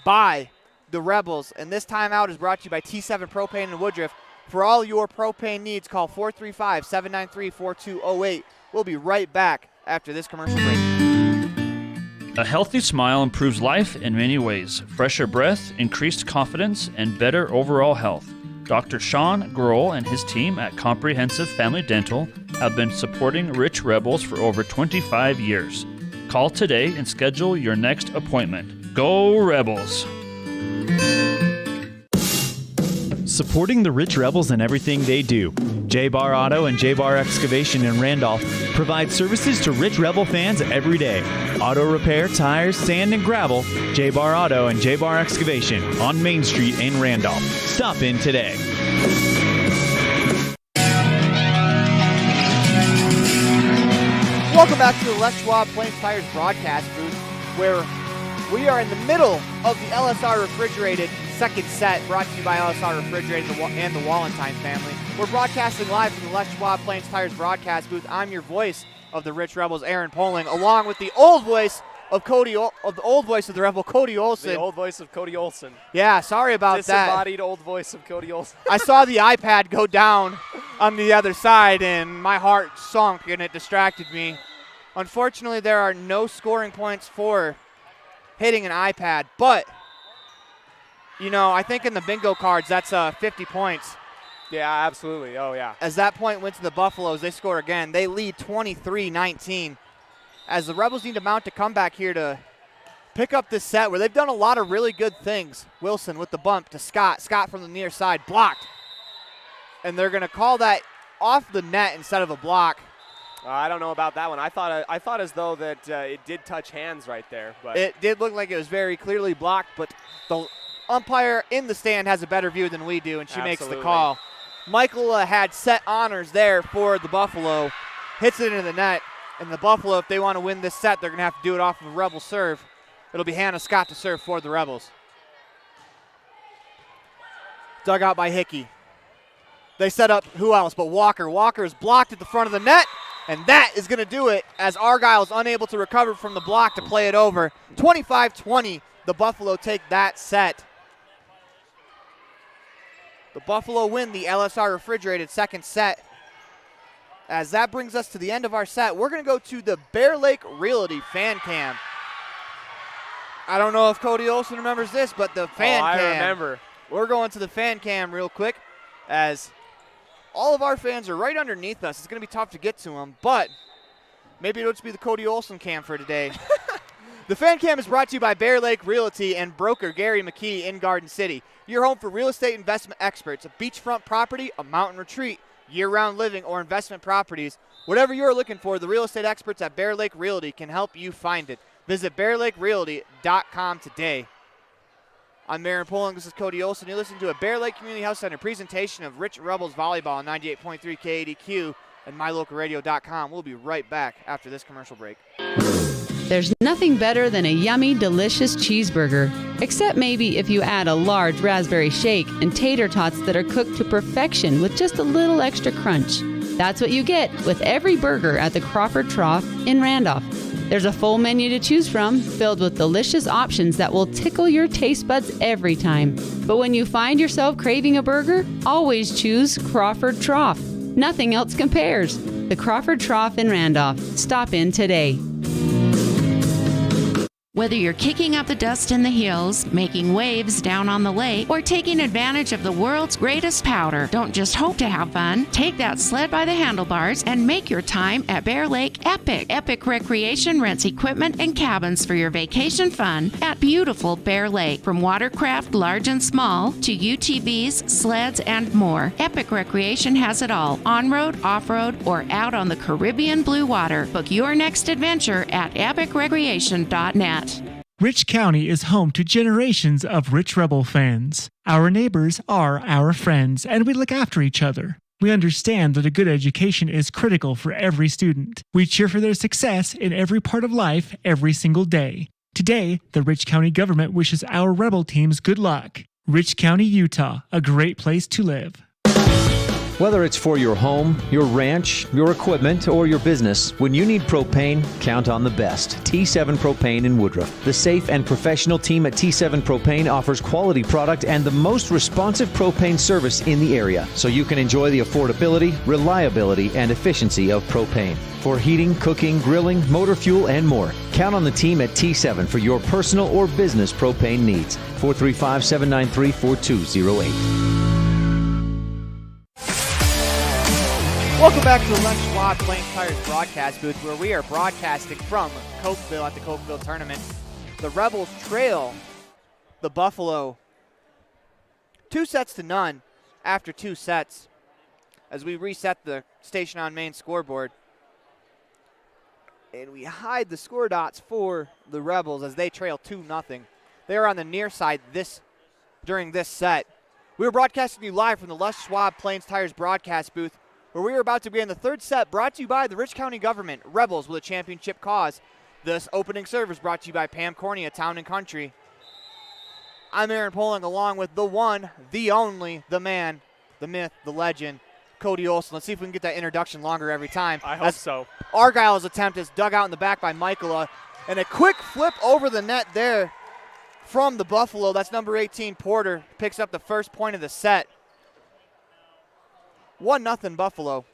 A: by the Rebels. And this timeout is brought to you by T7 Propane in Woodruff. For all your propane needs, call 435-793-4208. We'll be right back after this commercial break.
R: A healthy smile improves life in many ways. Fresher breath, increased confidence, and better overall health. Dr. Sean Grohl and his team at Comprehensive Family Dental have been supporting Rich Rebels for over 25 years. Call today and schedule your next appointment. Go Rebels!
S: Supporting the Rich Rebels in everything they do. J-Bar Auto and J-Bar Excavation in Randolph provide services to Rich Rebel fans every day. Auto repair, tires, sand, and gravel. J-Bar Auto and J-Bar Excavation on Main Street in Randolph. Stop in today.
A: Welcome back to the Les Schwab Plains Tires broadcast booth, where we are in the middle of the LSR Refrigerated second set, brought to you by LSR Refrigerated and the Wallentine family. We're broadcasting live from the Les Schwab Plains Tires broadcast booth. I'm your voice of the Rich Rebels, Aaron Poling, along with the old voice of the Rebel, Cody Olson.
B: The old voice of Cody Olson.
A: Yeah, sorry about that.
B: Disembodied old voice of Cody Olson.
A: I saw the iPad go down on the other side, and my heart sunk, and it distracted me. Unfortunately, there are no scoring points for hitting an iPad, but, you know, I think in the bingo cards, that's 50 points.
B: Yeah, absolutely. Oh, yeah.
A: As that point went to the Buffaloes, they score again. They lead 23-19. As the Rebels need to mount a comeback here to pick up this set where they've done a lot of really good things. Wilson with the bump to Scott. Scott from the near side, blocked. And they're going to call that off the net instead of a block.
B: I don't know about that one. I thought as though that it did touch hands right there. But
A: it did look like it was very clearly blocked, but the umpire in the stand has a better view than we do, and she makes the call. Michael had set honors there for the Buffalo, hits it into the net, and the Buffalo, if they want to win this set, they're going to have to do it off of a Rebel serve. It'll be Hannah Scott to serve for the Rebels. Dug out by Hickey. They set up who else but Walker. Walker is blocked at the front of the net, and that is going to do it as Argyle is unable to recover from the block to play it over. 25-20, the Buffalo take that set. The Buffalo win the LSR Refrigerated second set. As that brings us to the end of our set, we're going to go to the Bear Lake Realty fan cam. I don't know if Cody Olson remembers this, but the fan cam.
B: I remember.
A: We're going to the fan cam real quick as all of our fans are right underneath us. It's going to be tough to get to them, but maybe it'll just be the Cody Olson cam for today. The fan cam is brought to you by Bear Lake Realty and broker Gary McKee in Garden City. Your home for real estate investment experts, a beachfront property, a mountain retreat, year-round living, or investment properties. Whatever you're looking for, the real estate experts at Bear Lake Realty can help you find it. Visit BearLakeRealty.com today. I'm Aaron Poling. This is Cody Olson. You're listening to a Bear Lake Community Health Center presentation of Rich Rebels Volleyball on 98.3 KADQ and MyLocalRadio.com. We'll be right back after this commercial break.
G: There's nothing better than a yummy, delicious cheeseburger. Except maybe if you add a large raspberry shake and tater tots that are cooked to perfection with just a little extra crunch. That's what you get with every burger at the Crawford Trough in Randolph. There's a full menu to choose from, filled with delicious options that will tickle your taste buds every time. But when you find yourself craving a burger, always choose Crawford Trough. Nothing else compares. The Crawford Trough in Randolph. Stop in today.
T: Whether you're kicking up the dust in the hills, making waves down on the lake, or taking advantage of the world's greatest powder, don't just hope to have fun. Take that sled by the handlebars and make your time at Bear Lake epic. Epic Recreation rents equipment and cabins for your vacation fun at beautiful Bear Lake. From watercraft, large and small, to UTVs, sleds, and more. Epic Recreation has it all. On-road, off-road, or out on the Caribbean blue water. Book your next adventure at epicrecreation.net.
U: Rich County is home to generations of Rich Rebel fans. Our neighbors are our friends, and we look after each other. We understand that a good education is critical for every student. We cheer for their success in every part of life every single day. Today, the Rich County government wishes our Rebel teams good luck. Rich County, Utah, a great place to live.
F: Whether it's for your home, your ranch, your equipment, or your business, when you need propane, count on the best. T7 Propane in Woodruff. The safe and professional team at T7 Propane offers quality product and the most responsive propane service in the area, so you can enjoy the affordability, reliability, and efficiency of propane. For heating, cooking, grilling, motor fuel, and more, count on the team at T7 for your personal or business propane needs. 435-793-4208.
A: Welcome back to the Les Schwab Plains Tires broadcast booth, where we are broadcasting from Cokeville at the Cokeville tournament. The Rebels trail the Buffalo 2-0 after 2 sets as we reset the Station on Main scoreboard. And we hide the score dots for the Rebels as they trail 2-0. They are on the near side during this set. We are broadcasting you live from the Les Schwab Plains Tires broadcast booth, where we are about to begin the third set, brought to you by the Rich County Government. Rebels with a championship cause. This opening serve is brought to you by Pam Cornea, Town and Country. I'm Aaron Poling, along with the one, the only, the man, the myth, the legend, Cody Olson. Let's see if we can get that introduction longer every time.
B: I hope so.
A: Argyle's attempt is dug out in the back by Michaela, and a quick flip over the net there from the Buffalo. That's number 18, Porter, picks up the first point of the set. 1-0 Buffalo.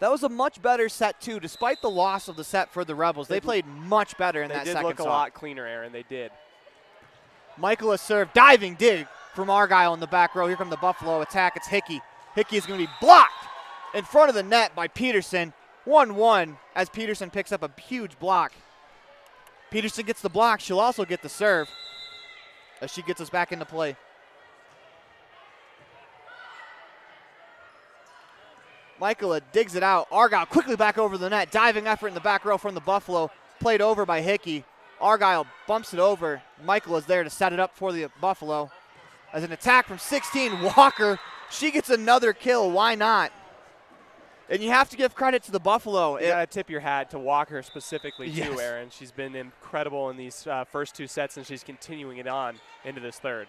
A: That was a much better set, too, despite the loss of the set for the Rebels. They played much better in that second set.
B: They did look a lot cleaner, Aaron. They did.
A: Michaela serve, diving dig from Argyle in the back row. Here come the Buffalo attack. It's Hickey. Hickey is going to be blocked in front of the net by Peterson. 1-1 as Peterson picks up a huge block. Peterson gets the block. She'll also get the serve as she gets us back into play. Michaela digs it out. Argyle quickly back over the net. Diving effort in the back row from the Buffalo. Played over by Hickey. Argyle bumps it over. Michaela's there to set it up for the Buffalo. As an attack from 16, Walker. She gets another kill. Why not? And you have to give credit to the Buffalo.
B: You got to tip your hat to Walker specifically, too,
A: Yes.
B: Aaron. She's been incredible in these first 2 sets, and she's continuing it on into this third.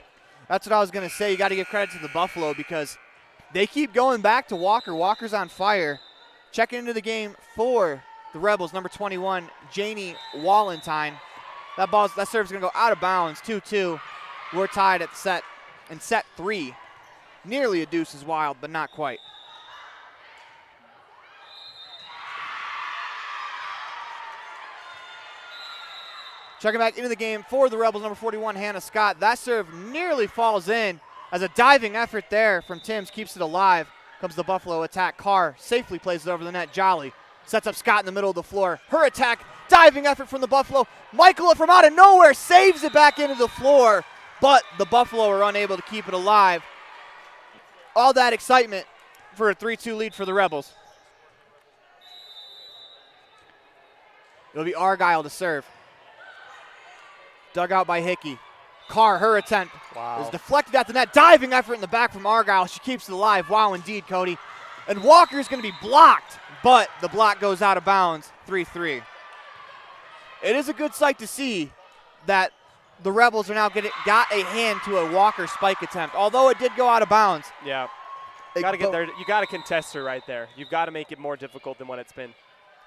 A: That's what I was going to say. You got to give credit to the Buffalo because they keep going back to Walker. Walker's on fire. Checking into the game for the Rebels, number 21, Janie Wallentine. That serve's going to go out of bounds, 2-2. We're tied at set in set 3. Nearly a deuce is wild, but not quite. Checking back into the game for the Rebels, number 41, Hannah Scott. That serve nearly falls in as a diving effort there from Timms keeps it alive. Comes the Buffalo attack. Carr safely plays it over the net. Jolly sets up Scott in the middle of the floor. Her attack, diving effort from the Buffalo. Michaela from out of nowhere saves it back into the floor, but the Buffalo are unable to keep it alive. All that excitement for a 3-2 lead for the Rebels. It'll be Argyle to serve. Dug out by Hickey. Carr, her attempt is deflected at the net. Diving effort in the back from Argyle. She keeps it alive. Wow, indeed, Cody. And Walker's going to be blocked, but the block goes out of bounds. 3-3. It is a good sight to see that the Rebels are now got a hand to a Walker spike attempt, although it did go out of bounds.
B: Yeah. You got to get there. You got to contest her right there. You've got to make it more difficult than what it's been.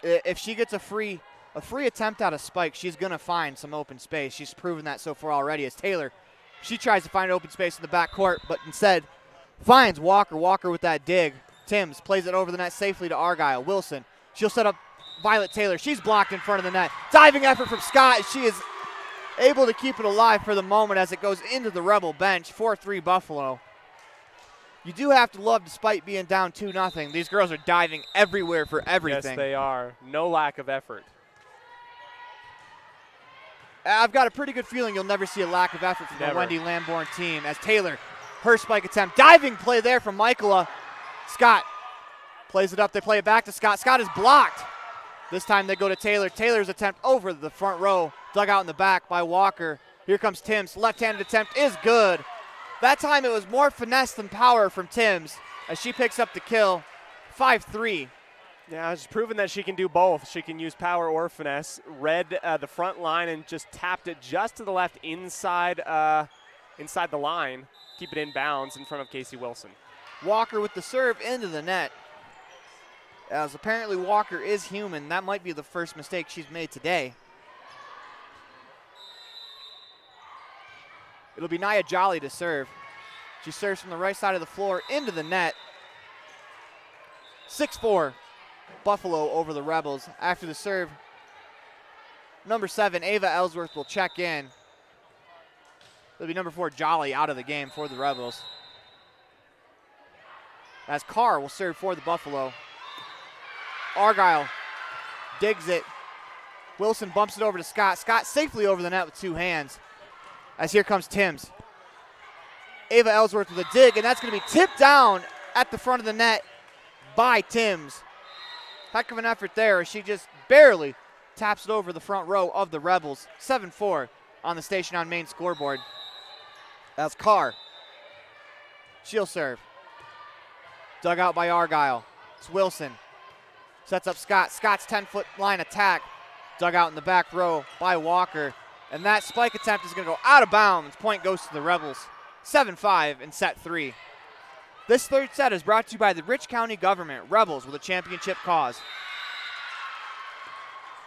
A: If she gets a free attempt out of spike, she's going to find some open space. She's proven that so far already as Taylor. She tries to find open space in the backcourt, but instead finds Walker. Walker with that dig. Timms plays it over the net safely to Argyle. Wilson, she'll set up Violet Taylor. She's blocked in front of the net. Diving effort from Scott. She is able to keep it alive for the moment as it goes into the Rebel bench. 4-3 Buffalo. You do have to love, despite being down 2-0, these girls are diving everywhere for everything.
B: Yes, they are. No lack of effort.
A: I've got a pretty good feeling you'll never see a lack of effort from the Wendy Lamborn team as Taylor, her spike attempt. Diving play there from Michaela. Scott plays it up. They play it back to Scott. Scott is blocked. This time they go to Taylor. Taylor's attempt over the front row. Dug out in the back by Walker. Here comes Timms. Left-handed attempt is good. That time it was more finesse than power from Timms as she picks up the kill. 5-3.
B: Yeah, she's proven that she can do both. She can use power or finesse. Read the front line and just tapped it just to the left inside the line. Keep it in bounds in front of Casey Wilson.
A: Walker with the serve into the net. As apparently Walker is human. That might be the first mistake she's made today. It'll be Nia Jolly to serve. She serves from the right side of the floor into the net. 6-4, Buffalo over the Rebels. After the serve, number 7, Ava Ellsworth will check in. It'll be number 4, Jolly, out of the game for the Rebels. As Carr will serve for the Buffalo. Argyle digs it. Wilson bumps it over to Scott. Scott safely over the net with 2 hands. As here comes Timms. Ava Ellsworth with a dig, and that's going to be tipped down at the front of the net by Timms. Heck of an effort there as she just barely taps it over the front row of the Rebels. 7-4 on the Station on Main scoreboard. That's Carr. She'll serve. Dug out by Argyle. It's Wilson. Sets up Scott. Scott's 10-foot line attack. Dug out in the back row by Walker. And that spike attempt is going to go out of bounds. Point goes to the Rebels. 7-5 in set 3. This third set is brought to you by the Rich County government. Rebels with a championship cause.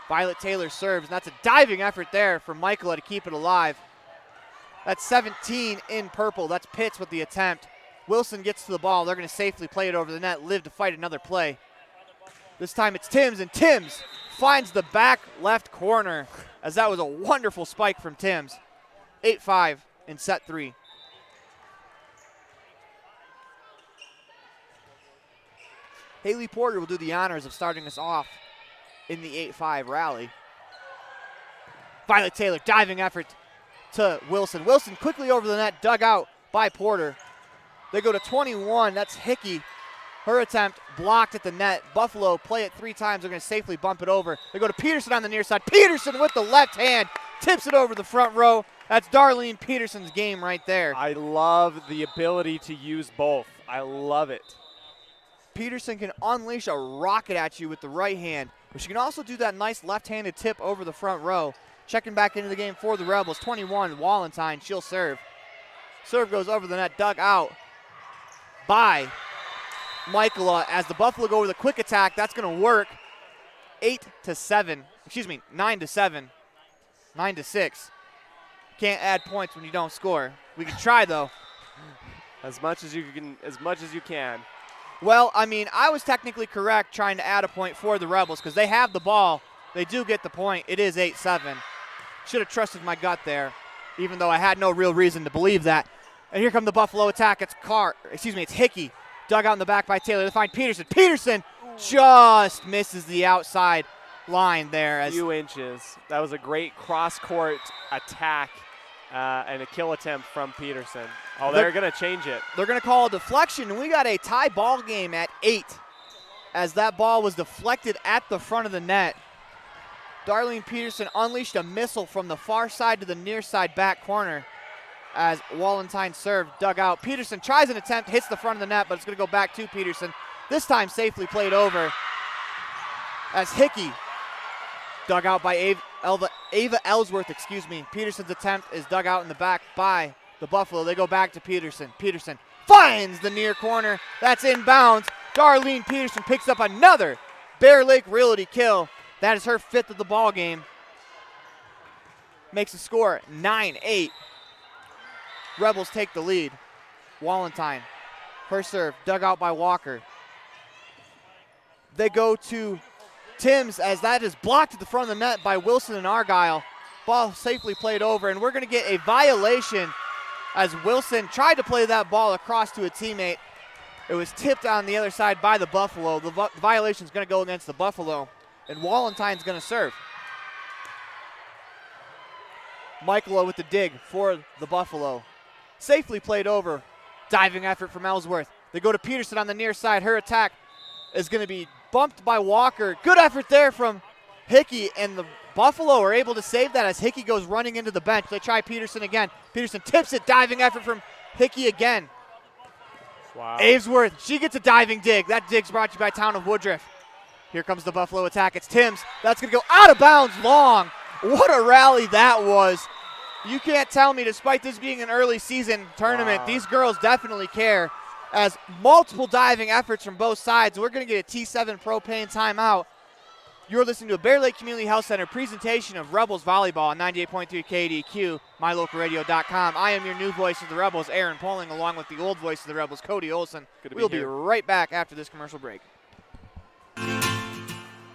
A: Violet Taylor serves, and that's a diving effort there from Michaela to keep it alive. That's 17 in purple. That's Pitts with the attempt. Wilson gets to the ball. They're going to safely play it over the net, live to fight another play. This time it's Timms, and Timms finds the back left corner, as that was a wonderful spike from Timms. 8-5 in set 3. Haley Porter will do the honors of starting us off in the 8-5 rally. Violet Taylor, diving effort to Wilson. Wilson quickly over the net, dug out by Porter. They go to 21, that's Hickey. Her attempt blocked at the net. Buffalo play it 3 times. They're going to safely bump it over. They go to Peterson on the near side. Peterson with the left hand tips it over the front row. That's Darlene Peterson's game right there.
B: I love the ability to use both. I love it.
A: Peterson can unleash a rocket at you with the right hand, but she can also do that nice left-handed tip over the front row. Checking back into the game for the Rebels. 21, Wallenstein, she'll serve. Serve goes over the net, dug out by Michaela as the Buffalo go with a quick attack. That's going to work. 9-7. 9-6. Can't add points when you don't score. We can try though.
B: As much as you can.
A: Well, I mean, I was technically correct trying to add a point for the Rebels because they have the ball. They do get the point. It is 8-7. Should have trusted my gut there, even though I had no real reason to believe that. And here come the Buffalo attack. It's Hickey. Dug out in the back by Taylor. They find Peterson. Peterson just misses the outside line there.
B: A few inches. That was a great cross-court attack and a kill attempt from Peterson. Oh, they're going to change it.
A: They're going to call a deflection, and we got a tie ball game at 8 as that ball was deflected at the front of the net. Darlene Peterson unleashed a missile from the far side to the near side back corner as Wallenstein served, dug out. Peterson tries an attempt, hits the front of the net, but it's going to go back to Peterson. This time safely played over as Hickey dug out by Ava Ellsworth, Peterson's attempt is dug out in the back by the Buffalo. They go back to Peterson. Peterson finds the near corner. That's inbounds. Darlene Peterson picks up another Bear Lake Realty kill. That is her 5th of the ball game. Makes the score 9-8. Rebels take the lead. Wallenstein, her serve, dug out by Walker. They go to Timms as that is blocked at the front of the net by Wilson and Argyle. Ball safely played over, and we're going to get a violation as Wilson tried to play that ball across to a teammate. It was tipped on the other side by the Buffalo. The violation is going to go against the Buffalo, and Wallenstein's going to serve. Michaela with the dig for the Buffalo. Safely played over. Diving effort from Ellsworth. They go to Peterson on the near side. Her attack is going to be bumped by Walker. Good effort there from Hickey, and the Buffalo are able to save that as Hickey goes running into the bench. They try Peterson again. Peterson tips it. Diving effort from Hickey again.
B: Wow.
A: Avesworth, she gets a diving dig. That dig's brought to you by Town of Woodruff. Here comes the Buffalo attack. It's Timms. That's going to go out of bounds long. What a rally that was. You can't tell me, despite this being an early season tournament, these girls definitely care. as multiple diving efforts from both sides. We're going to get a T7 propane timeout. You're listening to a Bear Lake Community Health Center presentation of Rebels Volleyball on 98.3 KDQ, mylocalradio.com. I am your new voice of the Rebels, Aaron Poling, along with the old voice of the Rebels, Cody Olson. We'll be right back after this commercial break.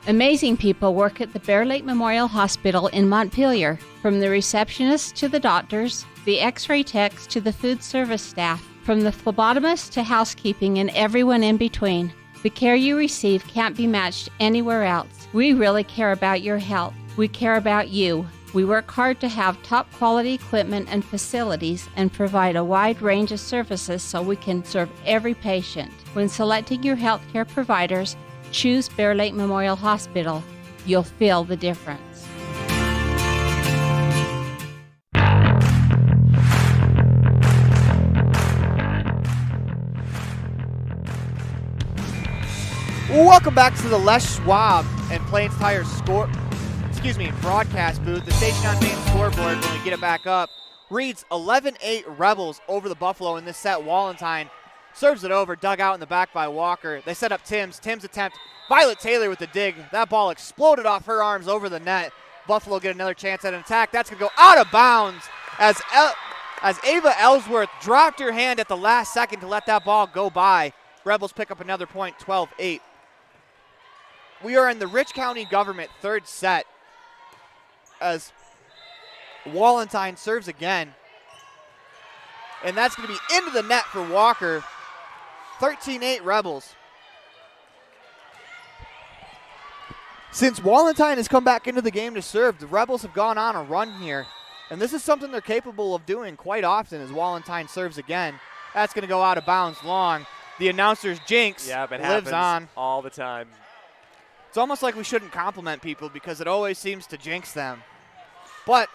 C: Amazing people work at the Bear Lake Memorial Hospital in Montpelier. From the receptionists to the doctors, the x-ray techs to the food service staff, from the phlebotomist to housekeeping and everyone in between. The care you receive can't be matched anywhere else. We really care about your health. We care about you. We work hard to have top quality equipment and facilities and provide a wide range of services so we can serve every patient. When selecting your healthcare providers, choose Bear Lake Memorial Hospital. You'll feel the difference.
A: Welcome back to the Les Schwab and Plains Tire broadcast booth. The Station on Main scoreboard, when we get it back up, reads 11-8 Rebels over the Buffalo in this set. Wallenstein serves it over, dug out in the back by Walker. They set up Timms. Timms attempt. Violet Taylor with the dig. That ball exploded off her arms over the net. Buffalo get another chance at an attack. That's going to go out of bounds as Ava Ellsworth dropped her hand at the last second to let that ball go by. Rebels pick up another point, 12-8. We are in the Rich County Government third set as Wallenstein serves again. And that's going to be into the net for Walker. 13-8 Rebels. Since Wallenstein has come back into the game to serve, the Rebels have gone on a run here. And this is something they're capable of doing quite often as Wallenstein serves again. That's going to go out of bounds long. The announcer's jinx lives on
B: all the time.
A: It's almost like we shouldn't compliment people because it always seems to jinx them. But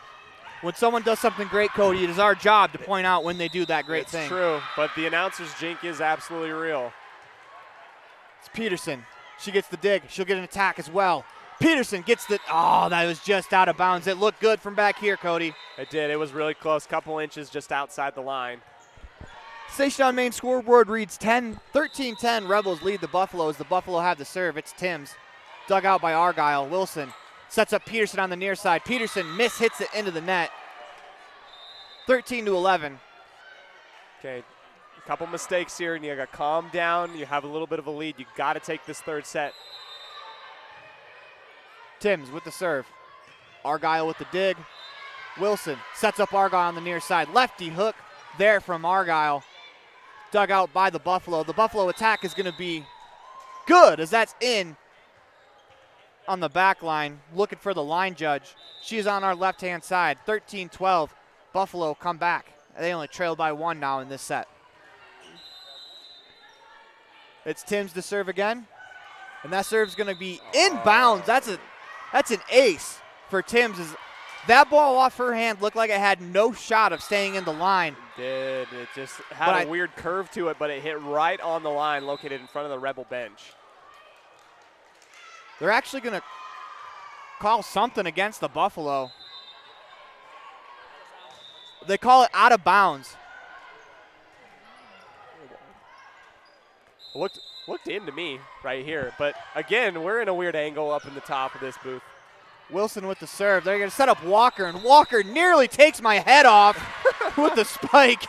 A: when someone does something great, Cody, it is our job to point out when they do that great thing.
B: It's true, but the announcer's jinx is absolutely real.
A: It's Peterson. She gets the dig. She'll get an attack as well. Peterson gets the, that was just out of bounds. It looked good from back here, Cody.
B: It did. It was really close. Couple inches just outside the line.
A: Station on Main scoreboard reads 13-10. Rebels lead the Buffalo as the Buffalo have the serve. It's Timms. Dug out by Argyle. Wilson sets up Peterson on the near side. Peterson hits it into the net. 13-11.
B: Okay, a couple mistakes here, and you got to calm down. You have a little bit of a lead. You got to take this third set.
A: Timms with the serve. Argyle with the dig. Wilson sets up Argyle on the near side. Lefty hook there from Argyle. Dug out by the Buffalo. The Buffalo attack is going to be good as that's in on the back line, looking for the line judge. She's on our left-hand side. 13-12. Buffalo come back. They only trail by one now in this set. It's Timms to serve again. And that serve's going to be inbounds. That's an ace for Timms. That ball off her hand looked like it had no shot of staying in the line.
B: It did. It just had a weird curve to it, but it hit right on the line located in front of the Rebel bench.
A: They're actually going to call something against the Buffalo. They call it out of bounds.
B: Looked into me right here, but again, we're in a weird angle up in the top of this booth.
A: Wilson with the serve. They're going to set up Walker, and Walker nearly takes my head off with the spike.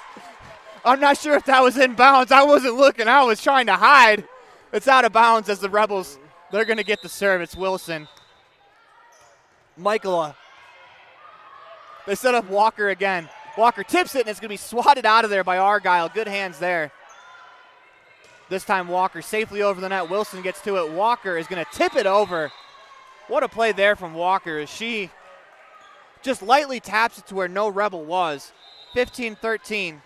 A: I'm not sure if that was in bounds. I wasn't looking. I was trying to hide. It's out of bounds as the Rebels, they're going to get the serve. It's Wilson. Michaela. They set up Walker again. Walker tips it, and it's going to be swatted out of there by Argyle. Good hands there. This time Walker safely over the net. Wilson gets to it. Walker is going to tip it over. What a play there from Walker as she just lightly taps it to where no Rebel was. 15-13.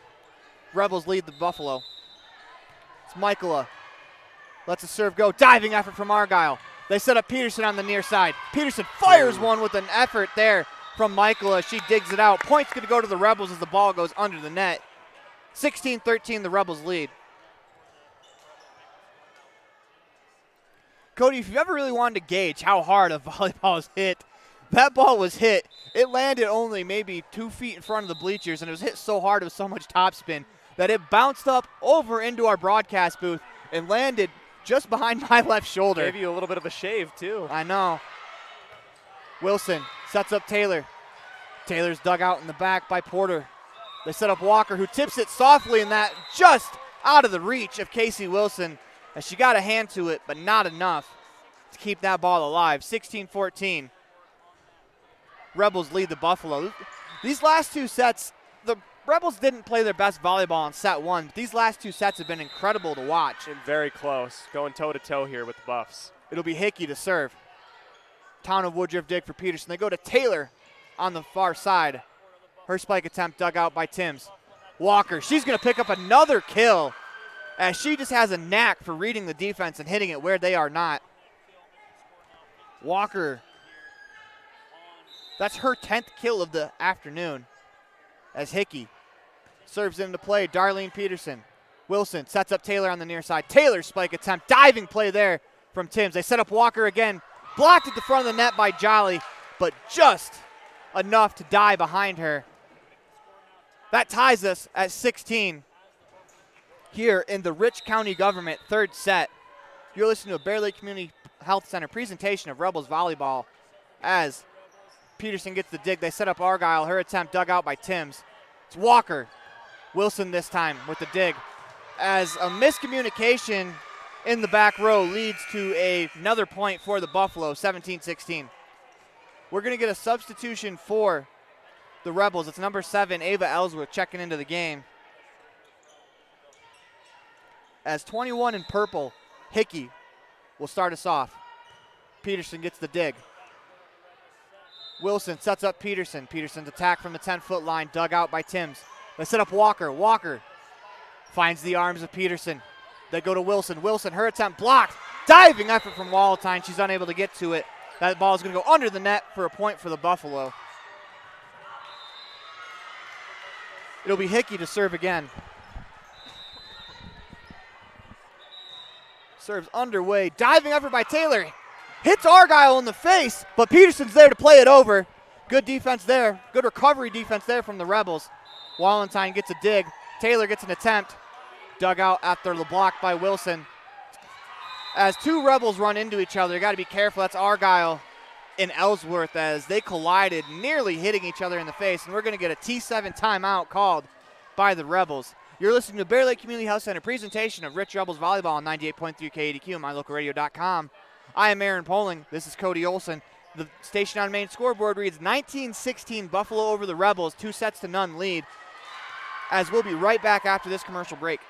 A: Rebels lead the Buffalo. It's Michaela. Lets the serve go. Diving effort from Argyle. They set up Peterson on the near side. Peterson fires one with an effort there from Michaela. She digs it out. Point's going to go to the Rebels as the ball goes under the net. 16-13, the Rebels lead. Cody, if you ever really wanted to gauge how hard a volleyball is hit, that ball was hit. It landed only maybe 2 feet in front of the bleachers, and it was hit so hard it was so much topspin. that it bounced up over into our broadcast booth and landed just behind my left shoulder.
B: Gave you a little bit of a shave, too.
A: I know. Wilson sets up Taylor. Taylor's dug out in the back by Porter. They set up Walker, who tips it softly, and that just out of the reach of Casey Wilson, as she got a hand to it, but not enough to keep that ball alive. 16-14. Rebels lead the Buffalo. These last two sets, the Rebels didn't play their best volleyball in set one, but these last two sets have been incredible to watch.
B: And very close, going toe-to-toe here with the Buffs.
A: It'll be Hickey to serve. Town of Woodruff dig for Peterson. They go to Taylor on the far side. Her spike attempt dug out by Timms. Walker, she's going to pick up another kill, as she just has a knack for reading the defense and hitting it where they are not. Walker, that's her 10th kill of the afternoon, as Hickey serves into play. Darlene Peterson. Wilson sets up Taylor on the near side. Taylor's spike attempt, diving play there from Timms. They set up Walker again. Blocked at the front of the net by Jolly, but just enough to die behind her. That ties us at 16 here in the Rich County Government third set. You're listening to a Bear Lake Community Health Center presentation of Rebels Volleyball as Peterson gets the dig. They set up Argyle. Her attempt dug out by Timms. It's Walker. Wilson this time with the dig, as a miscommunication in the back row leads to another point for the Buffalo, 17-16. We're going to get a substitution for the Rebels. It's number 7, Ava Ellsworth, checking into the game. As 21 in purple, Hickey will start us off. Peterson gets the dig. Wilson sets up Peterson. Peterson's attack from the 10-foot line, dug out by Timms. They set up Walker. Walker finds the arms of Peterson. They go to Wilson. Wilson, her attempt blocked. Diving effort from Wallenstein. She's unable to get to it. That ball is going to go under the net for a point for the Buffalo. It'll be Hickey to serve again. Serves underway. Diving effort by Taylor. Hits Argyle in the face, but Peterson's there to play it over. Good defense there. Good recovery defense there from the Rebels. Wallenstein gets a dig. Taylor gets an attempt. Dug out after the block by Wilson. As two Rebels run into each other, you got to be careful. That's Argyle and Ellsworth as they collided, nearly hitting each other in the face. And we're going to get a T7 timeout called by the Rebels. You're listening to Bear Lake Community Health Center presentation of Rich Rebels Volleyball on 98.3 KADQ and MyLocalRadio.com. I am Aaron Poling. This is Cody Olson. The station on main scoreboard reads 19-16 Buffalo over the Rebels, 2-0 lead. As we'll be right back after this commercial break.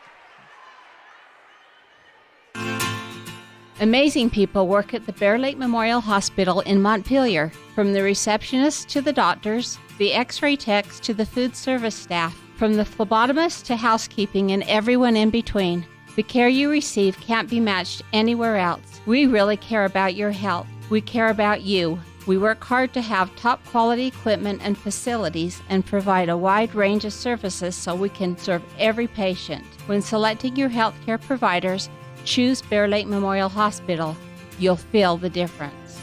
C: Amazing people work at the Bear Lake Memorial Hospital in Montpelier. From the receptionists to the doctors, the x-ray techs to the food service staff, from the phlebotomist to housekeeping and everyone in between. The care you receive can't be matched anywhere else. We really care about your health. We care about you. We work hard to have top quality equipment and facilities and provide a wide range of services so we can serve every patient. When selecting your healthcare providers, choose Bear Lake Memorial Hospital. You'll feel the difference.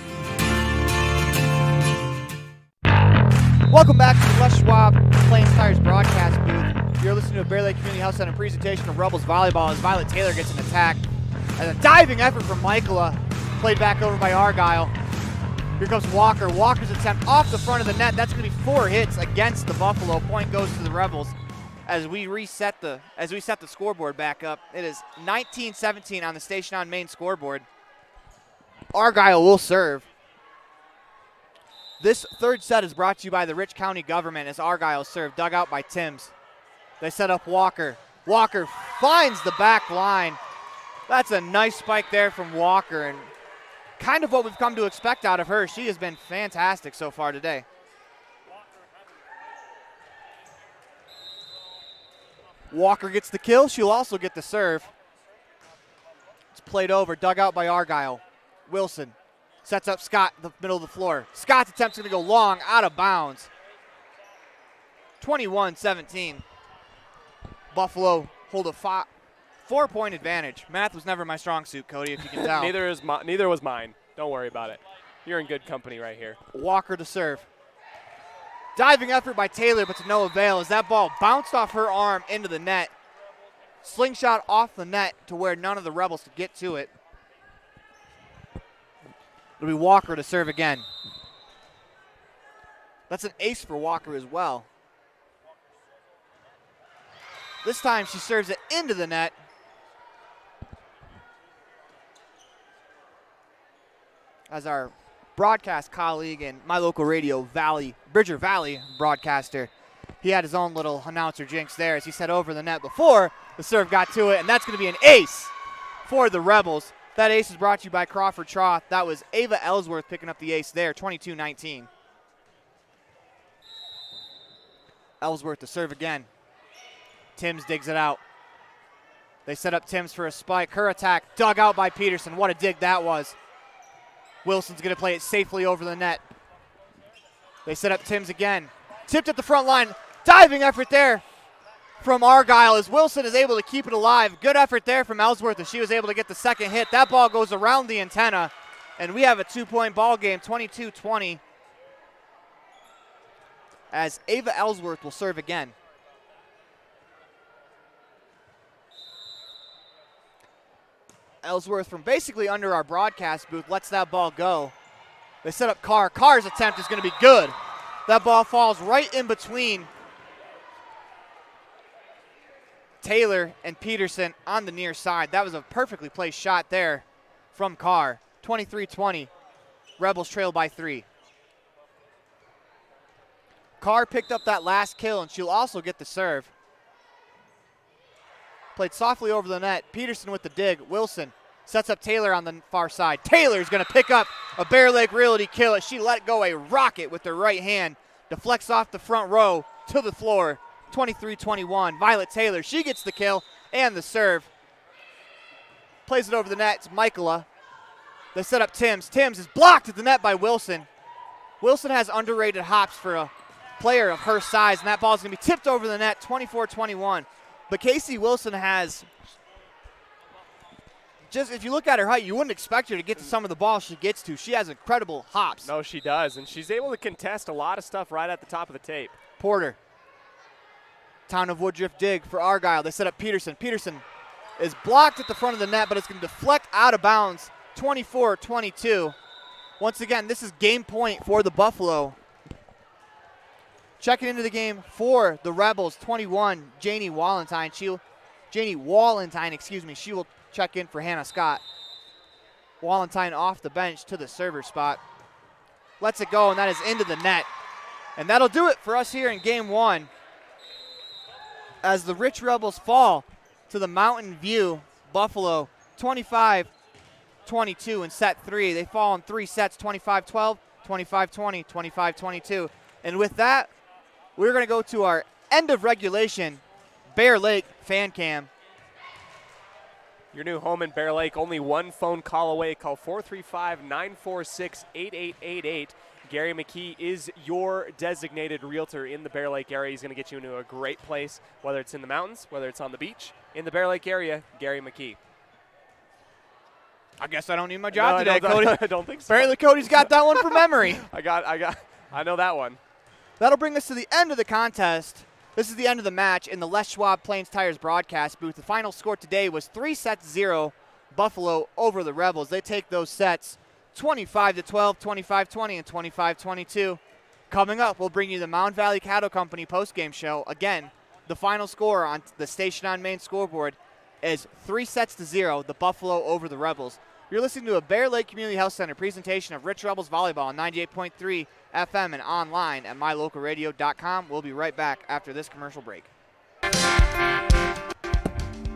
A: Welcome back to the Les Schwab Plains Tires broadcast booth. You're listening to a Bear Lake Community Health Center presentation of Rebels Volleyball as Violet Taylor gets an attack. And a diving effort from Michaela, played back over by Argyle. Here comes Walker. Walker's attempt off the front of the net. That's going to be 4 hits against the Buffalo. Point goes to the Rebels. As we set the scoreboard back up, it is 19-17 on the station on main scoreboard. Argyle will serve. This third set is brought to you by the Rich County Government as Argyle serve, dug out by Timms. They set up Walker. Walker finds the back line. That's a nice spike there from Walker, and kind of what we've come to expect out of her. She has been fantastic so far today. Walker gets the kill. She'll also get the serve. It's played over, dug out by Argyle. Wilson sets up Scott in the middle of the floor. Scott's attempt's going to go long, out of bounds. 21-17. Buffalo hold a 4-point advantage. Math was never my strong suit, Cody, if you can tell.
B: Neither was mine. Don't worry about it. You're in good company right here.
A: Walker to serve. Diving effort by Taylor, but to no avail as that ball bounced off her arm into the net. Slingshot off the net to where none of the Rebels could get to it. It'll be Walker to serve again. That's an ace for Walker as well. This time she serves it into the net. As our broadcast colleague and my local radio Bridger Valley broadcaster, he had his own little announcer jinx there as he said over the net before the serve got to it, and that's going to be an ace for the Rebels. That ace is brought to you by Crawford Troth. That was Ava Ellsworth picking up the ace there, 22-19. Ellsworth to serve again. Timms digs it out. They set up Timms for a spike. Her attack dug out by Peterson. What a dig that was. Wilson's going to play it safely over the net. They set up Timms again. Tipped at the front line. Diving effort there from Argyle as Wilson is able to keep it alive. Good effort there from Ellsworth as she was able to get the second hit. That ball goes around the antenna, and we have a 2-point ball game, 22-20, as Ava Ellsworth will serve again. Ellsworth from basically under our broadcast booth lets that ball go. They set up Carr. Carr's attempt is going to be good. That ball falls right in between Taylor and Peterson on the near side. That was a perfectly placed shot there from Carr. 23-20. Rebels trail by 3. Carr picked up that last kill, and she'll also get the serve. Played softly over the net. Peterson with the dig. Wilson sets up Taylor on the far side. Taylor's going to pick up a Bear Lake Realty kill as she let go a rocket with her right hand. Deflects off the front row to the floor. 23-21. Violet Taylor, she gets the kill and the serve. Plays it over the net. It's Michaela. They set up Timms. Timms is blocked at the net by Wilson. Wilson has underrated hops for a player of her size, and that ball is going to be tipped over the net, 24-21. But Casey Wilson has, just if you look at her height, you wouldn't expect her to get to some of the balls she gets to. She has incredible hops.
B: No, she does, and she's able to contest a lot of stuff right at the top of the tape.
A: Porter. Town of Woodruff dig for Argyle. They set up Peterson. Peterson is blocked at the front of the net, but it's going to deflect out of bounds, 24-22. Once again, this is game point for the Buffalo. Checking into the game for the Rebels, 21, Janie Walentine. She will check in for Hannah Scott. Walentine off the bench to the server spot. Lets it go, and that is into the net. And that'll do it for us here in game 1. As the Rich Rebels fall to the Mountain View Buffalo 25-22 in set 3. They fall in 3 sets, 25-12, 25-20, 25-22. And with that, we're going to go to our end of regulation Bear Lake fan cam.
B: Your new home in Bear Lake, only one phone call away. Call 435-946-8888. Gary McKee is your designated realtor in the Bear Lake area. He's going to get you into a great place, whether it's in the mountains, whether it's on the beach. In the Bear Lake area, Gary McKee.
A: I guess I don't need my job today,
B: Cody.
A: Cody.
B: I don't think so.
A: Apparently Cody's got that one from memory.
B: I know that one.
A: That'll bring us to the end of the contest. This is the end of the match in the Les Schwab Plains Tires broadcast booth. The final score today was 3-0 Buffalo over the Rebels. They take those sets 25-12, 25-20, and 25-22. Coming up, we'll bring you the Mound Valley Cattle Company postgame show. Again, the final score on the Station on Main scoreboard is 3-0, the Buffalo over the Rebels. You're listening to a Bear Lake Community Health Center presentation of Rich Rebels Volleyball on 98.3 FM and online at mylocalradio.com. We'll be right back after this commercial break.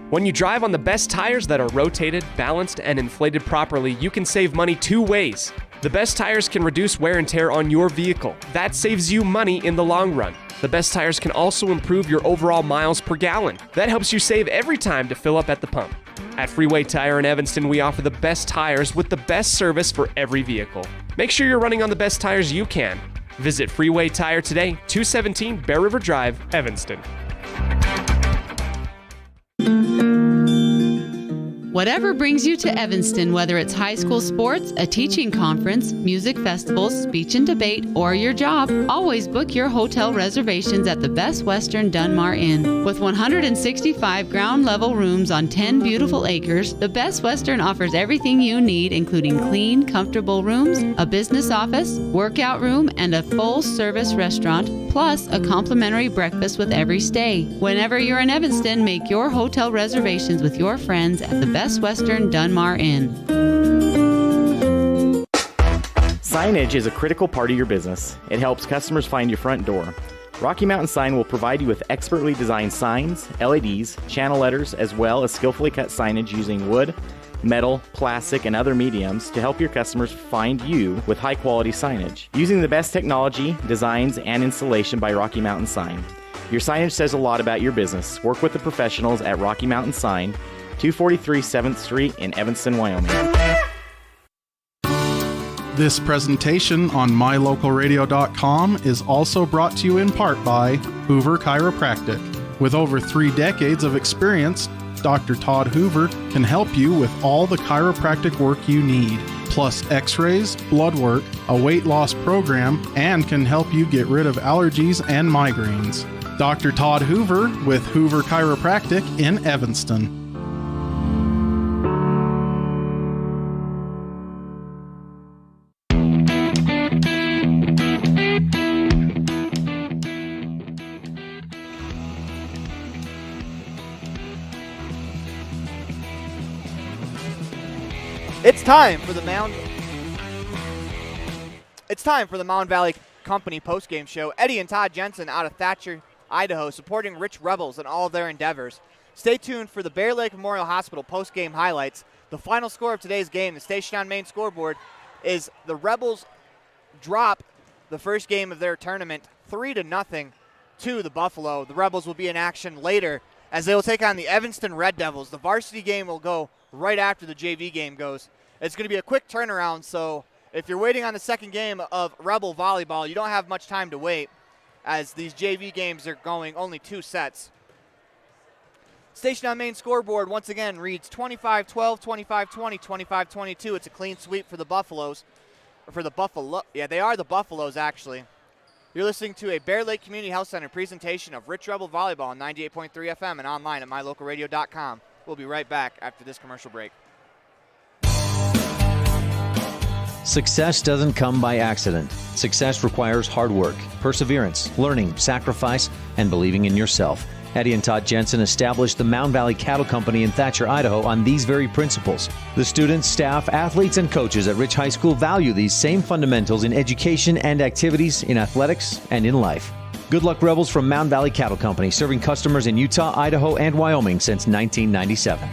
B: When you drive on the best tires that are rotated, balanced, and inflated properly, you can save money 2 ways. The best tires can reduce wear and tear on your vehicle. That saves you money in the long run. The best tires can also improve your overall miles per gallon. That helps you save every time to fill up at the pump. At Freeway Tire in Evanston, we offer the best tires with the best service for every vehicle. Make sure you're running on the best tires you can. Visit Freeway Tire today, 217 Bear River Drive, Evanston.
G: Whatever brings you to Evanston, whether it's high school sports, a teaching conference, music festivals, speech and debate, or your job, always book your hotel reservations at the Best Western Dunmar Inn. With 165 ground-level rooms on 10 beautiful acres, the Best Western offers everything you need, including clean, comfortable rooms, a business office, workout room, and a full-service restaurant, plus a complimentary breakfast with every stay. Whenever you're in Evanston, make your hotel reservations with your friends at the Best Western Dunmar Inn.
O: Signage is a critical part of your business. It helps customers find your front door. Rocky Mountain Sign will provide you with expertly designed signs, LEDs, channel letters, as well as skillfully cut signage using wood, metal, plastic, and other mediums to help your customers find you with high-quality signage. Using the best technology, designs, and installation by Rocky Mountain Sign. Your signage says a lot about your business. Work with the professionals at Rocky Mountain Sign, 243 7th Street in Evanston, Wyoming.
N: This presentation on mylocalradio.com is also brought to you in part by Hoover Chiropractic. With over 3 decades of experience, Dr. Todd Hoover can help you with all the chiropractic work you need, plus x-rays, blood work, a weight loss program, and can help you get rid of allergies and migraines. Dr. Todd Hoover with Hoover Chiropractic in Evanston.
A: It's time for the Mound Valley Company postgame show. Eddie and Todd Jensen out of Thatcher, Idaho, supporting Rich Rebels in all of their endeavors. Stay tuned for the Bear Lake Memorial Hospital postgame highlights. The final score of today's game, the Station on Main scoreboard, is the Rebels drop the first game of their tournament 3-0 to the Buffalo. The Rebels will be in action later as they will take on the Evanston Red Devils. The varsity game will go right after the JV game goes. It's going to be a quick turnaround, so if you're waiting on the second game of Rebel Volleyball, you don't have much time to wait as these JV games are going only 2 sets. Station on Main scoreboard once again reads 25-12, 25-20, 25-22. It's a clean sweep for the Buffaloes. Yeah, they are the Buffaloes, actually. You're listening to a Bear Lake Community Health Center presentation of Rich Rebel Volleyball on 98.3 FM and online at mylocalradio.com. We'll be right back after this commercial break.
F: Success doesn't come by accident. Success requires hard work, perseverance, learning, sacrifice, and believing in yourself. Eddie and Todd Jensen established the Mound Valley Cattle Company in Thatcher, Idaho on these very principles. The students, staff, athletes, and coaches at Rich High School value these same fundamentals in education and activities, in athletics, and in life. Good luck, Rebels, from Mound Valley Cattle Company, serving customers in Utah, Idaho, and Wyoming since 1997.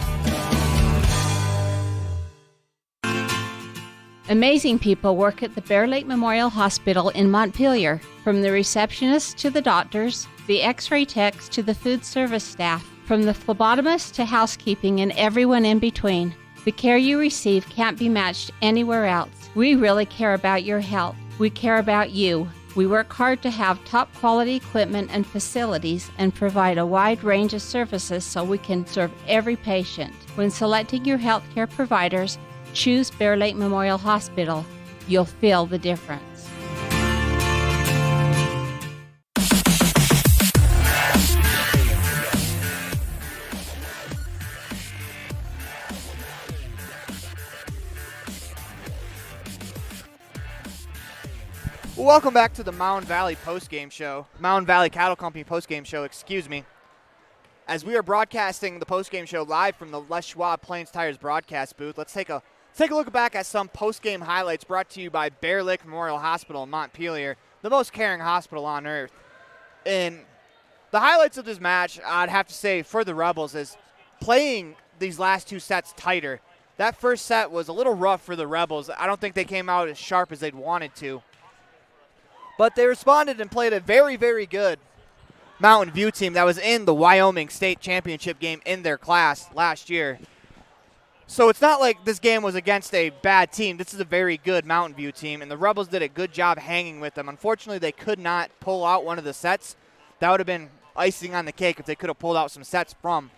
C: Amazing people work at the Bear Lake Memorial Hospital in Montpelier. From the receptionists to the doctors, the x-ray techs to the food service staff, from the phlebotomist to housekeeping and everyone in between. The care you receive can't be matched anywhere else. We really care about your health. We care about you. We work hard to have top quality equipment and facilities and provide a wide range of services so we can serve every patient. When selecting your healthcare providers, choose Bear Lake Memorial Hospital. You'll feel the difference.
A: Welcome back to the Mound Valley postgame show. Mound Valley Cattle Company postgame show, excuse me. As we are broadcasting the postgame show live from the Les Schwab Plains Tires broadcast booth, let's take a look back at some postgame highlights brought to you by Bear Lake Memorial Hospital in Montpelier, the most caring hospital on earth. And the highlights of this match, I'd have to say, for the Rebels is playing these last 2 sets tighter. That first set was a little rough for the Rebels. I don't think they came out as sharp as they'd wanted to. But they responded and played a very, very good Mountain View team that was in the Wyoming State Championship game in their class last year. So it's not like this game was against a bad team. This is a very good Mountain View team, and the Rebels did a good job hanging with them. Unfortunately, they could not pull out one of the sets. That would have been icing on the cake if they could have pulled out some sets from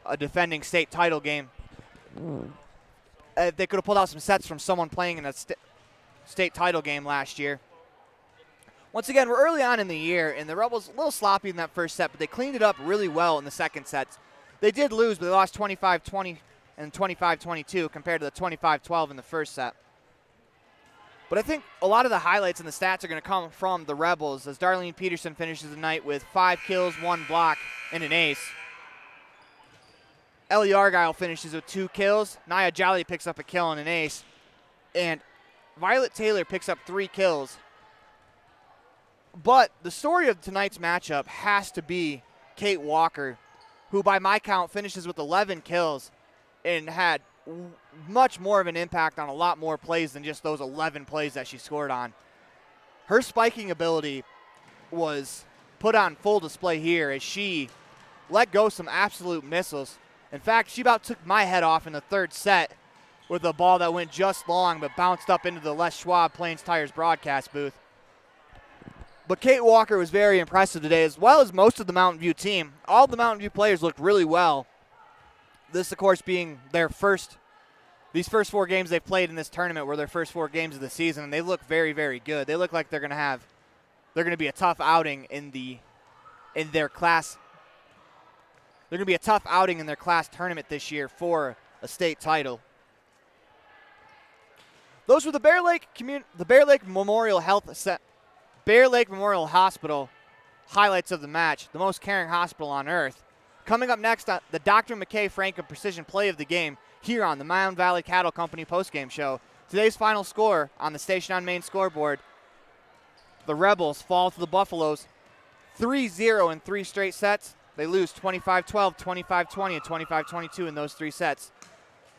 A: a defending state title game. they could have pulled out some sets from someone playing in a state title game last year. Once again, we're early on in the year, and the Rebels a little sloppy in that first set, but they cleaned it up really well in the second set. They did lose, but they lost 25-20 and 25-22 compared to the 25-12 in the first set. But I think a lot of the highlights and the stats are going to come from the Rebels as Darlene Peterson finishes the night with 5 kills, 1 block, and an ace. Ellie Argyle finishes with 2 kills. Nia Jolly picks up a kill and an ace. And Violet Taylor picks up 3 kills. But the story of tonight's matchup has to be Kate Walker, who by my count finishes with 11 kills and had much more of an impact on a lot more plays than just those 11 plays that she scored on. Her spiking ability was put on full display here as she let go some absolute missiles. In fact, she about took my head off in the third set with a ball that went just long but bounced up into the Les Schwab Plains Tires broadcast booth. But Kate Walker was very impressive today, as well as most of the Mountain View team. All the Mountain View players looked really well. This, of course, being their these first 4 games they've played in this tournament were their first 4 games of the season, and they look very, very good. They look like they're going to be a tough outing in their class. They're going to be a tough outing in their class tournament this year for a state title. Those were the Bear Lake Memorial Hospital highlights of the match, the most caring hospital on earth. Coming up next, the Dr. McKay Franklin Precision Play of the Game here on the Mound Valley Cattle Company postgame show. Today's final score on the Station on Main scoreboard, the Rebels fall to the Buffaloes 3-0 in 3 straight sets. They lose 25-12, 25-20, and 25-22 in those 3 sets.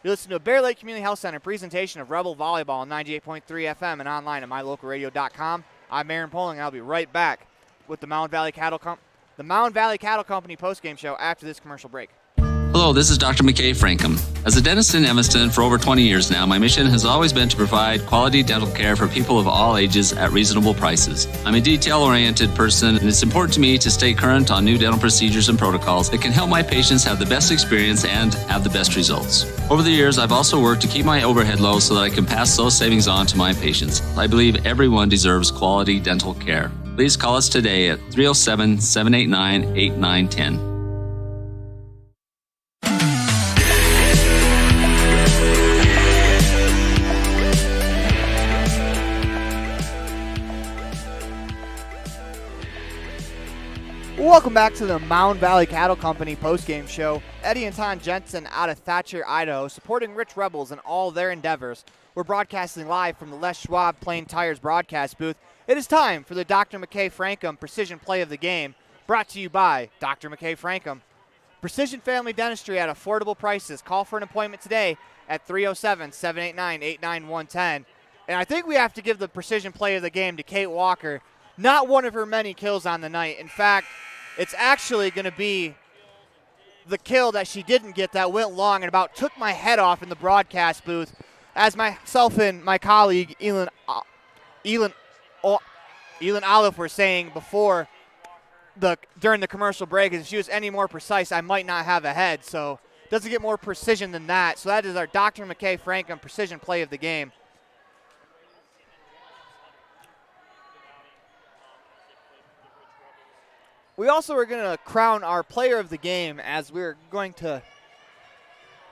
A: You listen to a Bear Lake Community Health Center presentation of Rebel Volleyball on 98.3 FM and online at mylocalradio.com. I'm Aaron Poling, and I'll be right back with the Mound Valley Cattle Company postgame show after this commercial break.
Q: Hello, this is Dr. McKay Frankham. As a dentist in Evanston for over 20 years now, my mission has always been to provide quality dental care for people of all ages at reasonable prices. I'm a detail-oriented person, and it's important to me to stay current on new dental procedures and protocols that can help my patients have the best experience and have the best results. Over the years, I've also worked to keep my overhead low so that I can pass those savings on to my patients. I believe everyone deserves quality dental care. Please call us today at 307-789-8910.
A: Welcome back to the Mound Valley Cattle Company postgame show. Eddie and Ton Jensen out of Thatcher, Idaho, supporting Rich Rebels in all their endeavors. We're broadcasting live from the Les Schwab Plain Tires broadcast booth. It is time for the Dr. McKay Frankham Precision Play of the Game, brought to you by Dr. McKay Frankham. Precision Family Dentistry at affordable prices. Call for an appointment today at 307-789-8910. And I think we have to give the Precision Play of the Game to Kate Walker. Not one of her many kills on the night. In fact, it's actually going to be the kill that she didn't get that went long and about took my head off in the broadcast booth, as myself and my colleague Elin Olive were saying before during the commercial break. If she was any more precise, I might not have a head. So it doesn't get more precision than that. So that is our Dr. McKay Frankham Precision Play of the Game. We also are going to crown our player of the game as we're going to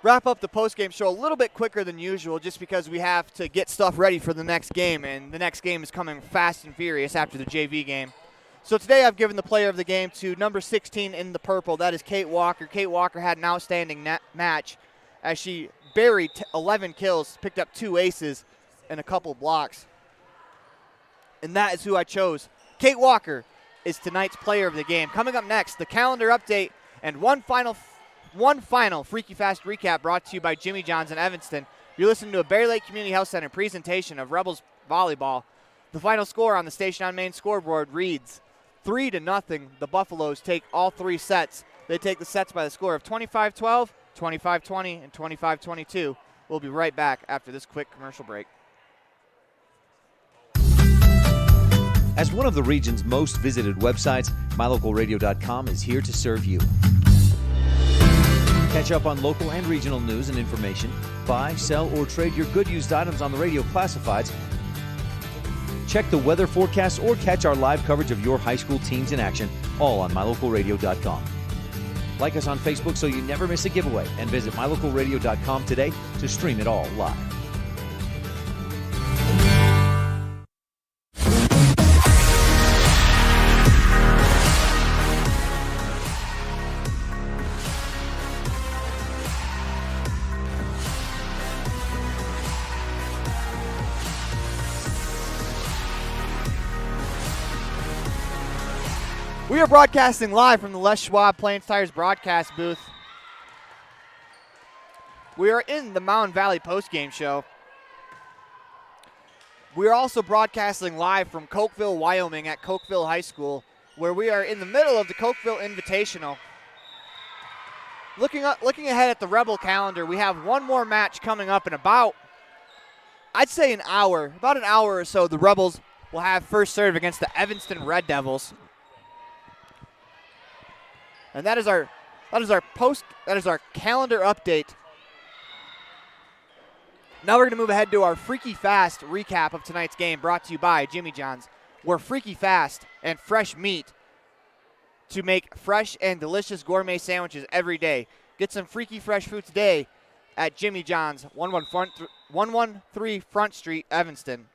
A: wrap up the postgame show a little bit quicker than usual just because we have to get stuff ready for the next game, and the next game is coming fast and furious after the JV game. So today I've given the player of the game to number 16 in the purple. That is Kate Walker. Kate Walker had an outstanding match as she buried 11 kills, picked up 2 aces, and a couple blocks. And that is who I chose. Kate Walker is tonight's player of the game. Coming up next, the calendar update and one final Freaky Fast recap brought to you by Jimmy John's in Evanston. You're listening to a Bear Lake Community Health Center presentation of Rebels Volleyball. The final score on the Station on Main scoreboard reads 3-0. The Buffaloes take all 3 sets. They take the sets by the score of 25-12, 25-20, and 25-22. We'll be right back after this quick commercial break.
F: As one of the region's most visited websites, mylocalradio.com is here to serve you. Catch up on local and regional news and information. Buy, sell, or trade your good used items on the radio classifieds. Check the weather forecast or catch our live coverage of your high school teams in action, all on mylocalradio.com. Like us on Facebook so you never miss a giveaway, and visit mylocalradio.com today to stream it all live.
A: We are broadcasting live from the Les Schwab Plains Tires broadcast booth. We are in the Mountain Valley Postgame show. We are also broadcasting live from Cokeville, Wyoming at Cokeville High School, where we are in the middle of the Cokeville Invitational. Looking ahead at the Rebel calendar, we have one more match coming up in about an hour or so. The Rebels will have first serve against the Evanston Red Devils. And that is our calendar update. Now we're going to move ahead to our Freaky Fast recap of tonight's game, brought to you by Jimmy John's. We're freaky fast and fresh meat to make fresh and delicious gourmet sandwiches every day. Get some freaky fresh food today at Jimmy John's, 113 Front Street, Evanston.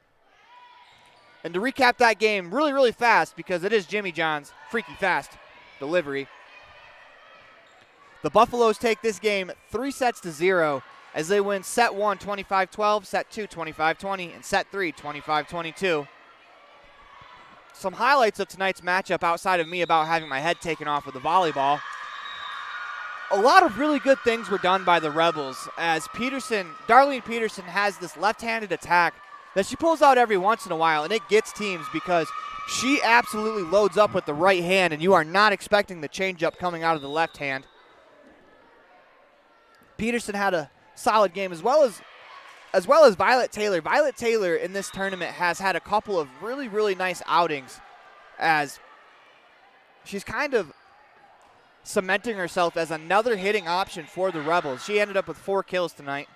A: And to recap that game really, really fast, because it is Jimmy John's freaky fast delivery. The Buffaloes take this game 3-0 as they win set 1 25-12, set 2 25-20, and set 3 25-22. Some highlights of tonight's matchup outside of me about having my head taken off with the volleyball. A lot of really good things were done by the Rebels as Darlene Peterson has this left-handed attack that she pulls out every once in a while, and it gets teams because she absolutely loads up with the right hand, and you are not expecting the changeup coming out of the left hand. Peterson had a solid game as well as Violet Taylor. Violet Taylor in this tournament has had a couple of really, really nice outings as she's kind of cementing herself as another hitting option for the Rebels. She ended up with 3 kills tonight.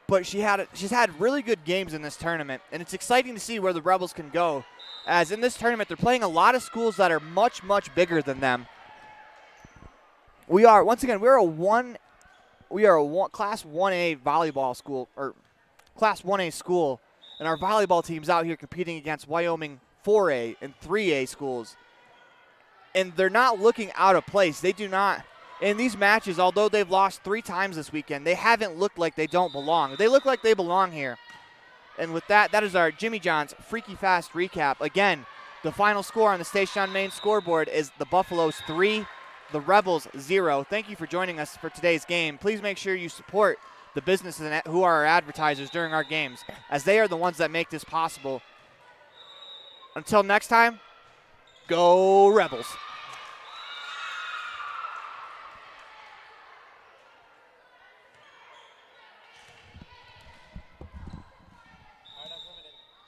A: But she's had really good games in this tournament, and it's exciting to see where the Rebels can go, as in this tournament they're playing a lot of schools that are much, much bigger than them. We're a Class 1A volleyball school, or Class 1A school, and our volleyball team's out here competing against Wyoming 4A and 3A schools. And they're not looking out of place. They do not. In these matches, although they've lost 3 times this weekend, they haven't looked like they don't belong. They look like they belong here. And with that is our Jimmy John's Freaky Fast recap. Again, the final score on the Station on Main scoreboard is the Buffaloes 3, the Rebels 0. Thank you for joining us for today's game. Please make sure you support the businesses who are our advertisers during our games, as they are the ones that make this possible. Until next time, go Rebels.